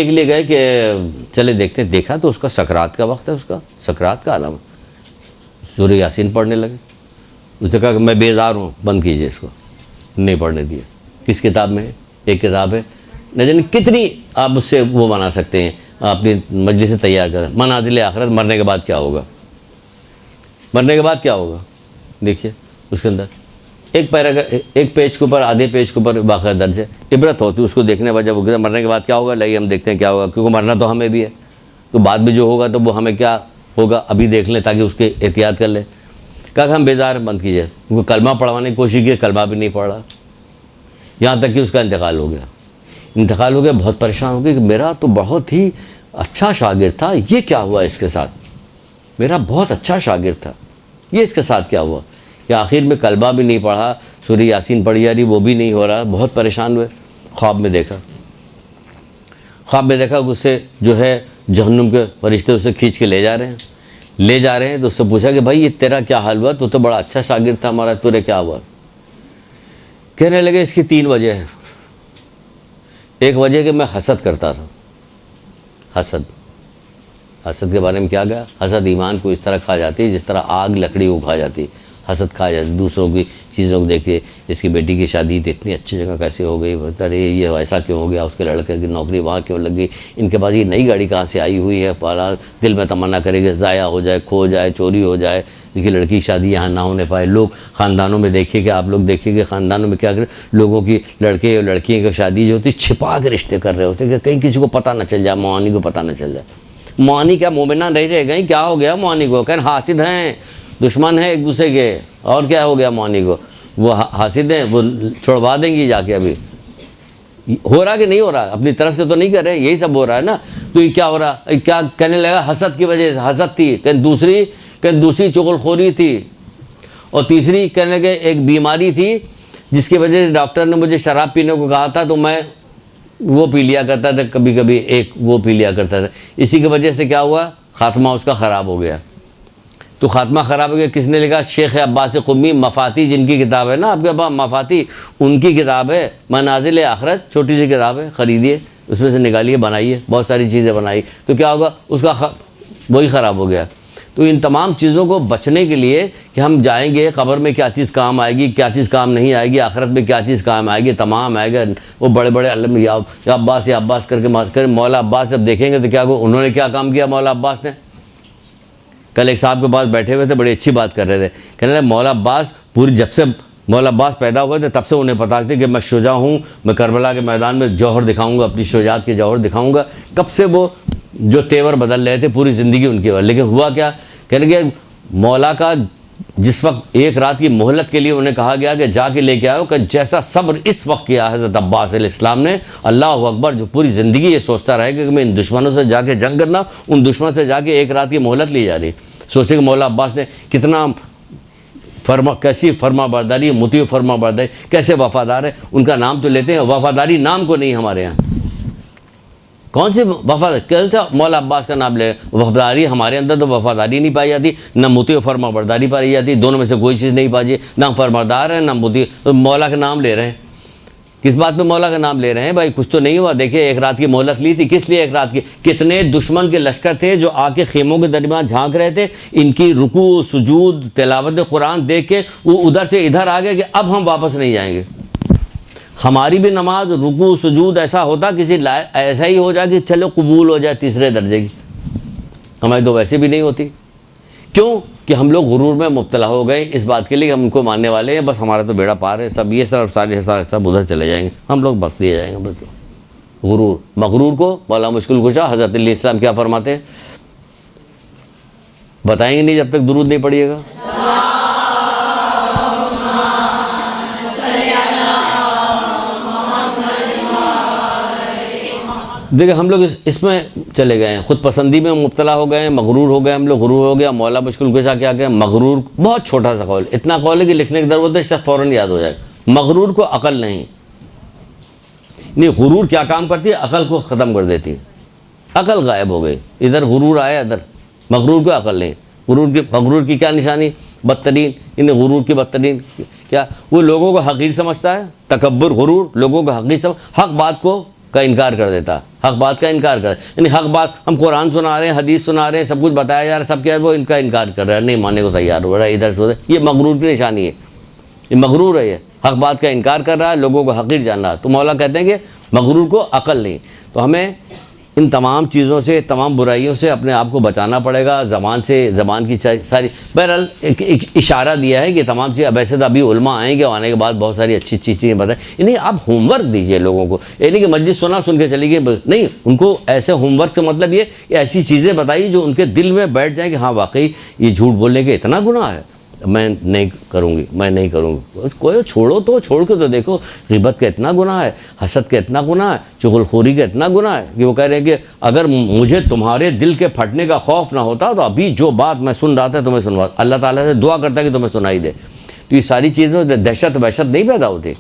کے لیے گئے کہ چلے دیکھتے ہیں۔ دیکھا تو اس کا سکرات کا وقت ہے، اس کا سکرات کا عالم، سورہ یاسین پڑھنے لگے۔ اس نے کہا کہ میں بیزار ہوں، بند کیجئے اس کو، نہیں پڑھنے دیا۔ کس کتاب میں ہے؟ ایک کتاب ہے، نہ جانے کتنی آپ اس سے وہ بنا سکتے ہیں، اپنی مجلس سے تیار کریں، منازل آخرت، مرنے کے بعد کیا ہوگا، مرنے کے بعد کیا ہوگا۔ دیکھیے اس کے اندر ایک پیج کے اوپر، آدھے پیج کے اوپر واقعہ درج ہے، عبرت ہوتی ہے اس کو دیکھنے بعد، جب وہ مرنے کے بعد کیا ہوگا، لائیے ہم دیکھتے ہیں کیا ہوگا، کیونکہ مرنا تو ہمیں بھی ہے، تو بعد میں جو ہوگا تو وہ ہمیں کیا ہوگا ابھی دیکھ لیں تاکہ اس کے احتیاط کر لیں۔ کہا کہ ہم بیزار بند کیجیے، ان کو کلمہ پڑھوانے کی کوشش کی، کلمہ بھی نہیں پڑھا، یہاں تک کہ اس کا انتقال ہو گیا۔ بہت پریشان ہو گیا کہ میرا تو بہت ہی اچھا شاگرد تھا، یہ کیا ہوا اس کے ساتھ، میرا بہت اچھا شاگرد تھا، یہ اس کے ساتھ کیا ہوا کہ آخر میں کلمہ بھی نہیں پڑھا، سورہ یاسین پڑھی جا رہی وہ بھی نہیں ہو رہا۔ بہت پریشان ہوئے، خواب میں دیکھا کہ اس سے جو ہے جہنم کے فرشتے اسے کھینچ کے لے جا رہے ہیں، تو اس سے پوچھا کہ بھائی یہ تیرا کیا حال ہوا، تو بڑا اچھا شاگرد تھا ہمارا، تجھے کیا ہوا؟ کہنے لگے اس کی 3 وجہ ہیں۔ ایک وجہ کہ میں حسد کرتا تھا، حسد کے بارے میں کیا گیا، حسد ایمان کو اس طرح کھا جاتی ہے جس طرح آگ لکڑی کو کھا جاتی ہے۔ حسد کھا جاتا ہے دوسروں کی چیزوں کو دیکھ کے. اس کی بیٹی کی شادی تو اتنی اچھی جگہ کیسے ہو گئی, ارے یہ ایسا کیوں ہو گیا, اس کے لڑکے کی نوکری وہاں کیوں لگ گئی, ان کے پاس یہ نئی گاڑی کہاں سے آئی ہوئی ہے, پالا دل میں تمنا کرے کہ ضائع ہو جائے, کھو جائے, چوری ہو جائے, ان کی لڑکی کی شادی یہاں نہ ہونے پائے. لوگ خاندانوں میں دیکھیے کہ آپ لوگ دیکھیے کہ خاندانوں میں کیا کریں, لوگوں کی لڑکے اور لڑکیوں کی شادی جو ہوتی چھپا کے رشتے کر رہے ہوتے کہ کہیں کسی کو پتہ نہ چل جائے, موانی کو پتہ نہ چل جائے. موانی کیا مومنہ نہیں رہ گئی, کیا ہو گیا موانی کو, کہیں حاسد ہیں, دشمن ہیں ایک دوسرے کے, اور کیا ہو گیا موانی کو, وہ حاسد ہیں, وہ چھڑوا دیں گی جا کے. ابھی ہو رہا کہ نہیں ہو رہا, اپنی طرف سے تو نہیں کر رہے, یہی سب ہو رہا ہے نا. تو یہ کیا ہو رہا, کیا کہنے لگا, حسد کی وجہ سے, حسد تھی, کہ دوسری چغل خوری تھی, اور تیسری کہنے لگے ایک بیماری تھی جس کی وجہ سے ڈاکٹر نے مجھے شراب پینے کو کہا تھا تو میں وہ پی لیا کرتا تھا, کبھی کبھی ایک وہ پی لیا کرتا تھا. اسی کی وجہ سے کیا ہوا, خاتمہ اس کا خراب ہو گیا. تو خاتمہ خراب ہو گیا, کس نے لکھا, شیخ عباس قمی مفاتی, جن کی کتاب ہے نا آپ کے پاس مفاتی, ان کی کتاب ہے منازل آخرت, چھوٹی سی کتاب ہے, خریدیے, اس میں سے نکالیے, بنائیے, بہت ساری چیزیں بنائی. تو کیا ہوگا, اس کا وہی خراب ہو گیا. تو ان تمام چیزوں کو بچنے کے لیے کہ ہم جائیں گے قبر میں کیا چیز کام آئے گی, کیا چیز کام نہیں آئے گی, آخرت میں کیا چیز کام آئے گی, تمام آئے گا. وہ بڑے بڑے علم یا عباس کر کے مولا عباس جب دیکھیں گے تو کیا انہوں نے کیا کام کیا مولا عباس نے. کل ایک صاحب کے پاس بیٹھے ہوئے تھے, بڑی اچھی بات کر رہے تھے, کہنے لگے مولا عباس پوری جب سے مولا عباس پیدا ہوئے تھے تب سے انہیں پتا تھا کہ میں شجاع ہوں, میں کربلا کے میدان میں جوہر دکھاؤں گا, اپنی شجاعت کے جوہر دکھاؤں گا. کب سے وہ جو تیور بدل رہے تھے پوری زندگی ان کی, لیکن ہوا کیا, کہنے کہ مولا کا جس وقت ایک رات کی مہلت کے لیے انہیں کہا گیا کہ جا کے لے کے آؤ, کہ جیسا صبر اس وقت کیا حضرت عباس علیہ السلام نے, اللہ اکبر, جو پوری زندگی یہ سوچتا رہے کہ میں ان دشمنوں سے جا کے جنگ کرنا, ان دشمن سے جا کے ایک رات کی مہلت لی جا رہی. سوچے کہ مولا عباس نے کتنا کیسی فرما برداری, مطیع فرما برداری, کیسے وفادار ہے. ان کا نام تو لیتے ہیں, وفاداری نام کو نہیں ہمارے یہاں. کون سی وفاداری, کون سا مولا عباس کا نام لے, وفاداری ہمارے اندر تو وفاداری نہیں پائی جاتی, نہ مطیع و فرما برداری پائی جاتی, دونوں میں سے کوئی چیز نہیں پائی, نہ فرماردار ہے نہ مطیع. تو مولا کا نام لے رہے ہیں, کس بات پہ مولا کا نام لے رہے ہیں بھائی, کچھ تو نہیں ہوا. دیکھیں ایک رات کی مہلت لی تھی, کس لیے ایک رات کی, کتنے دشمن کے لشکر تھے جو آ کے خیموں کے درمیان جھانک رہے تھے, ان کی رکوع سجود تلاوت قرآن دیکھ کے وہ ادھر سے ادھر آ گئے کہ اب ہم واپس نہیں جائیں گے. ہماری بھی نماز رکوع سجود ایسا ہوتا کسی ایسا ہی ہو جائے کہ چلو قبول ہو جائے تیسرے درجے کی, ہماری تو ویسے بھی نہیں ہوتی. کیوں کہ ہم لوگ غرور میں مبتلا ہو گئے اس بات کے لیے ہم ان کو ماننے والے ہیں, بس ہمارا تو بیڑا پار ہے, سب یہ سب ادھر چلے جائیں گے, ہم لوگ بخت دیے جائیں گے. بس غرور, مغرور کو مولا مشکل کشا حضرت علیہ السلام کیا فرماتے ہیں, بتائیں گے نہیں جب تک درود نہیں پڑھیے گا. دیکھیں ہم لوگ اس میں چلے گئے ہیں, خود پسندی میں مبتلا ہو گئے ہیں, مغرور ہو گئے ہم لوگ, غرور ہو گیا. مولا مشکل کشا کیا کہ مغرور بہت چھوٹا سا قول, اتنا قول ہے کہ لکھنے کی ضرورت ہے, شخص فوراً یاد ہو جائے. مغرور کو عقل نہیں, غرور کیا کام کرتی ہے, عقل کو ختم کر دیتی ہے, عقل غائب ہو گئی, ادھر غرور آیا ادھر, مغرور کو عقل نہیں. مغرور کی کیا نشانی, بدترین, غرور کی بدترین کیا, وہ لوگوں کو حقیر سمجھتا ہے, تکبر غرور, لوگوں کو حقیر حق بات کو کا انکار کر دیتا, حق بات کا انکار کر, یعنی حق بات, ہم قرآن سنا رہے ہیں, حدیث سنا رہے ہیں, سب کچھ بتایا جا رہا ہے, سب کیا ہے وہ ان کا انکار کر رہا ہے, نہیں ماننے کو تیار ہو رہا ہے, ادھر سے. یہ مغرور کی نشانی ہے, یہ مغرور ہے, یہ حق بات کا انکار کر رہا ہے, لوگوں کو حقیر جان رہا ہے. تو مولا کہتے ہیں کہ مغرور کو عقل نہیں. تو ہمیں ان تمام چیزوں سے, تمام برائیوں سے اپنے آپ کو بچانا پڑے گا. زبان سے, زبان کی ساری, بہرحال ایک اشارہ دیا ہے کہ تمام چیزیں, ویسے تو ابھی علماء آئیں گے, آنے کے بعد بہت ساری اچھی اچھی چیزیں بتائیں. یعنی آپ ہوم ورک دیجئے لوگوں کو, یعنی کہ مجلس سن کے چلی گئی نہیں, ان کو ایسے ہوم ورک سے مطلب یہ کہ ایسی چیزیں بتائیے جو ان کے دل میں بیٹھ جائیں کہ ہاں واقعی یہ جھوٹ بولنے کے اتنا گناہ ہے, میں نہیں کروں گی, میں نہیں کروں گی. کوئی چھوڑو تو, چھوڑ کے تو دیکھو, غیبت کا اتنا گناہ ہے, حسد کا اتنا گناہ ہے, چغل خوری کا اتنا گناہ ہے کہ وہ کہہ رہے ہیں کہ اگر مجھے تمہارے دل کے پھٹنے کا خوف نہ ہوتا تو ابھی جو بات میں سن رہا تھا تمہیں سنوا, اللہ تعالیٰ سے دعا کرتا کہ تمہیں سنائی دے. تو یہ ساری چیزیں دہشت وحشت نہیں پیدا ہوتی.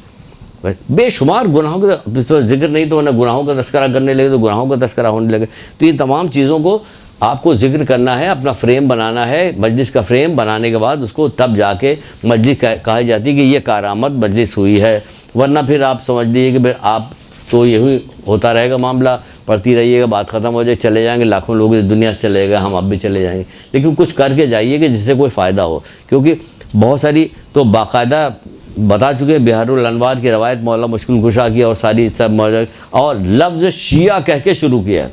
بے شمار گناہوں کا ذکر نہیں تو گناہوں کا تذکرہ کرنے لگے تو گناہوں کا تذکرہ ہونے لگے. تو یہ تمام چیزوں کو آپ کو ذکر کرنا ہے, اپنا فریم بنانا ہے. مجلس کا فریم بنانے کے بعد اس کو تب جا کے مجلس کہا جاتی ہے کہ یہ کارآمد مجلس ہوئی ہے, ورنہ پھر آپ سمجھ لیجیے کہ پھر آپ تو یہی ہوتا رہے گا معاملہ, پڑھتی رہیے گا, بات ختم ہو جائے, چلے جائیں گے, لاکھوں لوگ اس دنیا سے چلے گئے, ہم اب بھی چلے جائیں گے. لیکن کچھ کر کے جائیے کہ جس سے کوئی فائدہ ہو, کیونکہ بہت ساری تو باقاعدہ بتا چکے بہار الانوار کی روایت مولا مشکل کشا کی اور ساری سب موجود، اور لفظ شیعہ کہہ کے شروع کیا ہے.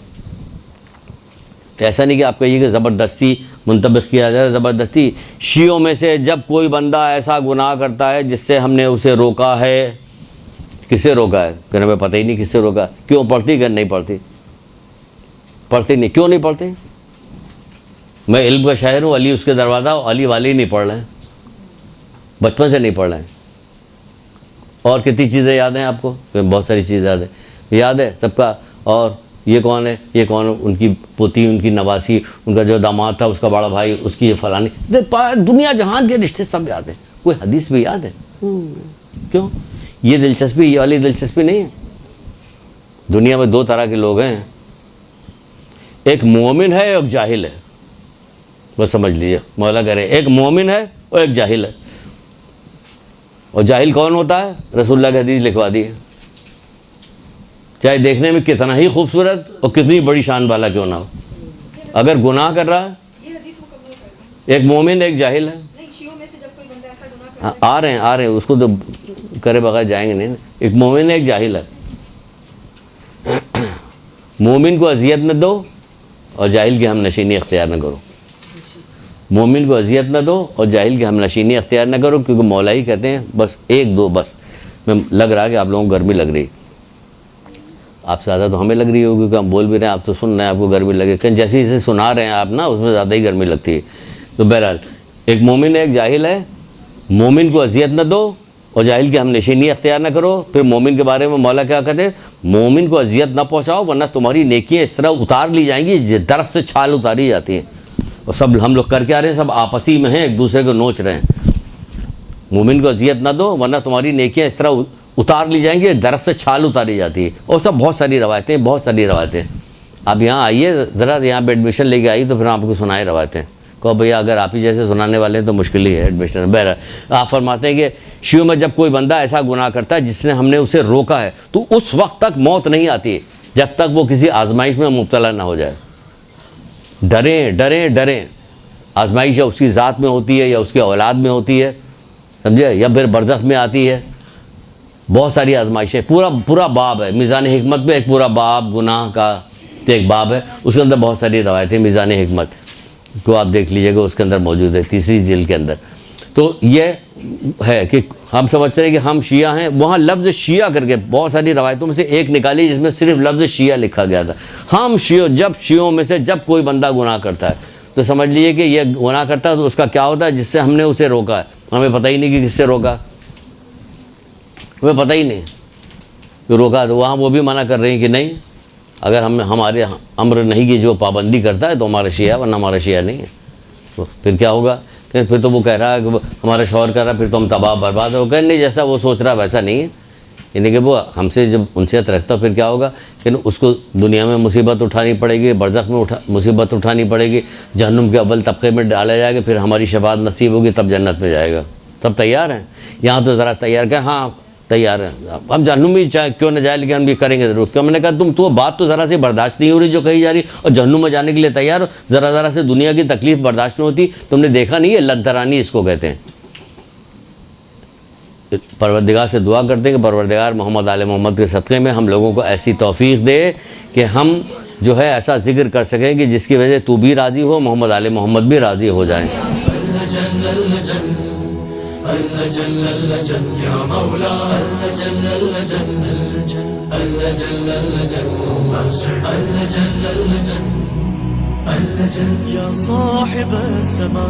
ایسا نہیں کہ آپ کہیے کہ زبردستی منطبق کیا جائے. زبردستی شیعوں میں سے جب کوئی بندہ ایسا گناہ کرتا ہے جس سے ہم نے اسے روکا ہے. کسے روکا ہے؟ کہ ہمیں پتہ ہی نہیں کس سے روکا. کیوں پڑھتی کہ نہیں پڑھتی؟ پڑھتی نہیں. کیوں نہیں پڑھتی؟ میں علم کا شاعر ہوں، علی اس کے دروازہ، علی والے ہی نہیں پڑھ رہے ہیں، بچپن سے نہیں پڑھ رہے ہیں. اور کتنی چیزیں یاد ہیں آپ کو؟ بہت ساری چیزیں یاد ہے سب کا. اور یہ کون ہے، یہ کون، ان کی پوتی، ان کی نواسی، ان کا جو داماد تھا اس کا بڑا بھائی، اس کی یہ فلانی، دنیا جہان کے رشتے سب یاد ہیں. کوئی حدیث بھی یاد ہے؟ کیوں؟ یہ دلچسپی، یہ والی دلچسپی نہیں ہے. دنیا میں دو طرح کے لوگ ہیں، ایک مومن ہے ایک جاہل ہے. بس سمجھ لیجیے، مولا کہہ رہے ایک مومن ہے اور ایک جاہل ہے. اور جاہل کون ہوتا ہے؟ رسول اللہ کی حدیث لکھوا دی ہے، چاہے دیکھنے میں کتنا ہی خوبصورت اور کتنی بڑی شان والا کیوں نہ ہو. اگر گناہ کر رہا ہے، ایک مومن ایک جاہل ہے. آ رہے ہیں اس کو تو کرے بغیر جائیں گے نہیں. ایک مومن ایک جاہل ہے. مومن کو اذیت نہ دو اور جاہل کی ہم نشینی اختیار نہ کرو. مومن کو اذیت نہ دو اور جاہل کی ہم نشینی اختیار نہ کرو، کیونکہ مولا ہی کہتے ہیں بس ایک دو. بس میں لگ رہا کہ آپ لوگوں کو گرمی لگ رہی، آپ سے زیادہ تو ہمیں لگ رہی ہوگی کیونکہ ہم بول بھی رہے ہیں، آپ تو سن رہے ہیں، آپ کو گرمی لگے. کہ جیسے جیسے سنا رہے ہیں آپ نا، اس میں زیادہ ہی گرمی لگتی ہے. تو بہرحال ایک مومن ہے ایک جاہل ہے. مومن کو اذیت نہ دو اور جاہل کی ہم نشینی اختیار نہ کرو. پھر مومن کے بارے میں مولا کیا کہتے ہیں؟ مومن کو اذیت نہ پہنچاؤ ورنہ تمہاری نیکیاں اس طرح اتار لی جائیں گی درخت سے چھال اتاری جاتی ہیں. اور سب ہم لوگ کر کے آ رہے ہیں، سب آپسی میں ہیں، ایک دوسرے کو نوچ رہے ہیں. مومن کو اذیت نہ دو ورنہ تمہاری نیکیاں اس طرح اتار لی جائیں گی درخت سے چھال اتاری جاتی ہے. اور سب بہت ساری روایتیں. آپ یہاں آئیے ذرا، یہاں پہ ایڈمیشن لے کے آئیے تو پھر آپ کو سنائے روایتیں. کہو بھیا اگر آپ ہی جیسے سنانے والے ہیں تو مشکل ہی ہے ایڈمیشن. بہرحال آپ فرماتے ہیں کہ شیعوں میں جب کوئی بندہ ایسا گناہ کرتا ہے جس نے ہم نے اسے روکا ہے تو اس وقت تک موت نہیں آتی جب تک وہ کسی آزمائش میں مبتلا نہ ہو جائے. ڈریں. آزمائش یا اس کی ذات میں ہوتی ہے یا اس کی اولاد میں ہوتی ہے، سمجھے، یا پھر برزخ میں آتی ہے. بہت ساری آزمائشیں، پورا باب ہے میزان حکمت میں. ایک پورا باب گناہ کا ایک باب ہے، اس کے اندر بہت ساری روایتیں. میزان حکمت کو آپ دیکھ لیجئے گا، اس کے اندر موجود ہے 3 جلد کے اندر. تو یہ ہے کہ ہم سمجھتے ہیں کہ ہم شیعہ ہیں. وہاں لفظ شیعہ کر کے بہت ساری روایتوں میں سے ایک نکالی جس میں صرف لفظ شیعہ لکھا گیا تھا. ہم شیعوں میں سے جب کوئی بندہ گناہ کرتا ہے تو سمجھ لیجئے کہ یہ گناہ کرتا ہے تو اس کا کیا ہوتا ہے؟ جس سے ہم نے اسے روکا ہے. ہمیں پتہ ہی نہیں کہ کس سے روکا، ہمیں پتہ ہی نہیں کہ روکا. تو وہاں وہ بھی منع کر رہے ہیں کہ نہیں، اگر ہمارے امر نہیں کی جو پابندی کرتا ہے تو ہمارا شیعہ، ورنہ ہمارا شیعہ نہیں ہے. تو پھر کیا ہوگا؟ کہ پھر تو وہ کہہ رہا ہے کہ ہمارا شوہر کہہ رہا ہے پھر تو ہم تباہ برباد ہے. وہ کہہ نہیں، جیسا وہ سوچ رہا ہے ویسا نہیں ہے. یعنی کہ وہ ہم سے جب انسیت رکھتا پھر کیا ہوگا کہ اس کو دنیا میں مصیبت اٹھانی پڑے گی، برزخ میں مصیبت اٹھانی پڑے گی، جہنم کے اول طبقے میں ڈالا جائے گا، پھر ہماری شفاعت نصیب ہوگی تب جنت میں جائے گا. تب تیار ہیں؟ یہاں تو ذرا تیار کہ ہاں تیار ہیں ہم جہنم بھی چاہے کیوں نہ جائے لیکن ہم بھی کریں گے ضرور. کیوں؟ میں نے کہا تم تو بات تو ذرا سے برداشت نہیں ہو رہی جو کہی جا رہی، اور جہنم میں جانے کے لیے تیار ہو. ذرا سے دنیا کی تکلیف برداشت نہیں ہوتی. تم نے دیکھا نہیں ہے لنترانی اس کو کہتے ہیں. پروردگار سے دعا کرتے ہیں کہ پروردگار محمد آل محمد کے صدقے میں ہم لوگوں کو ایسی توفیق دے کہ ہم جو ہے ایسا ذکر کر سکیں کہ جس کی وجہ تو بھی راضی ہو، محمد آل محمد بھی راضی ہو جائیں. يا صاحب السماء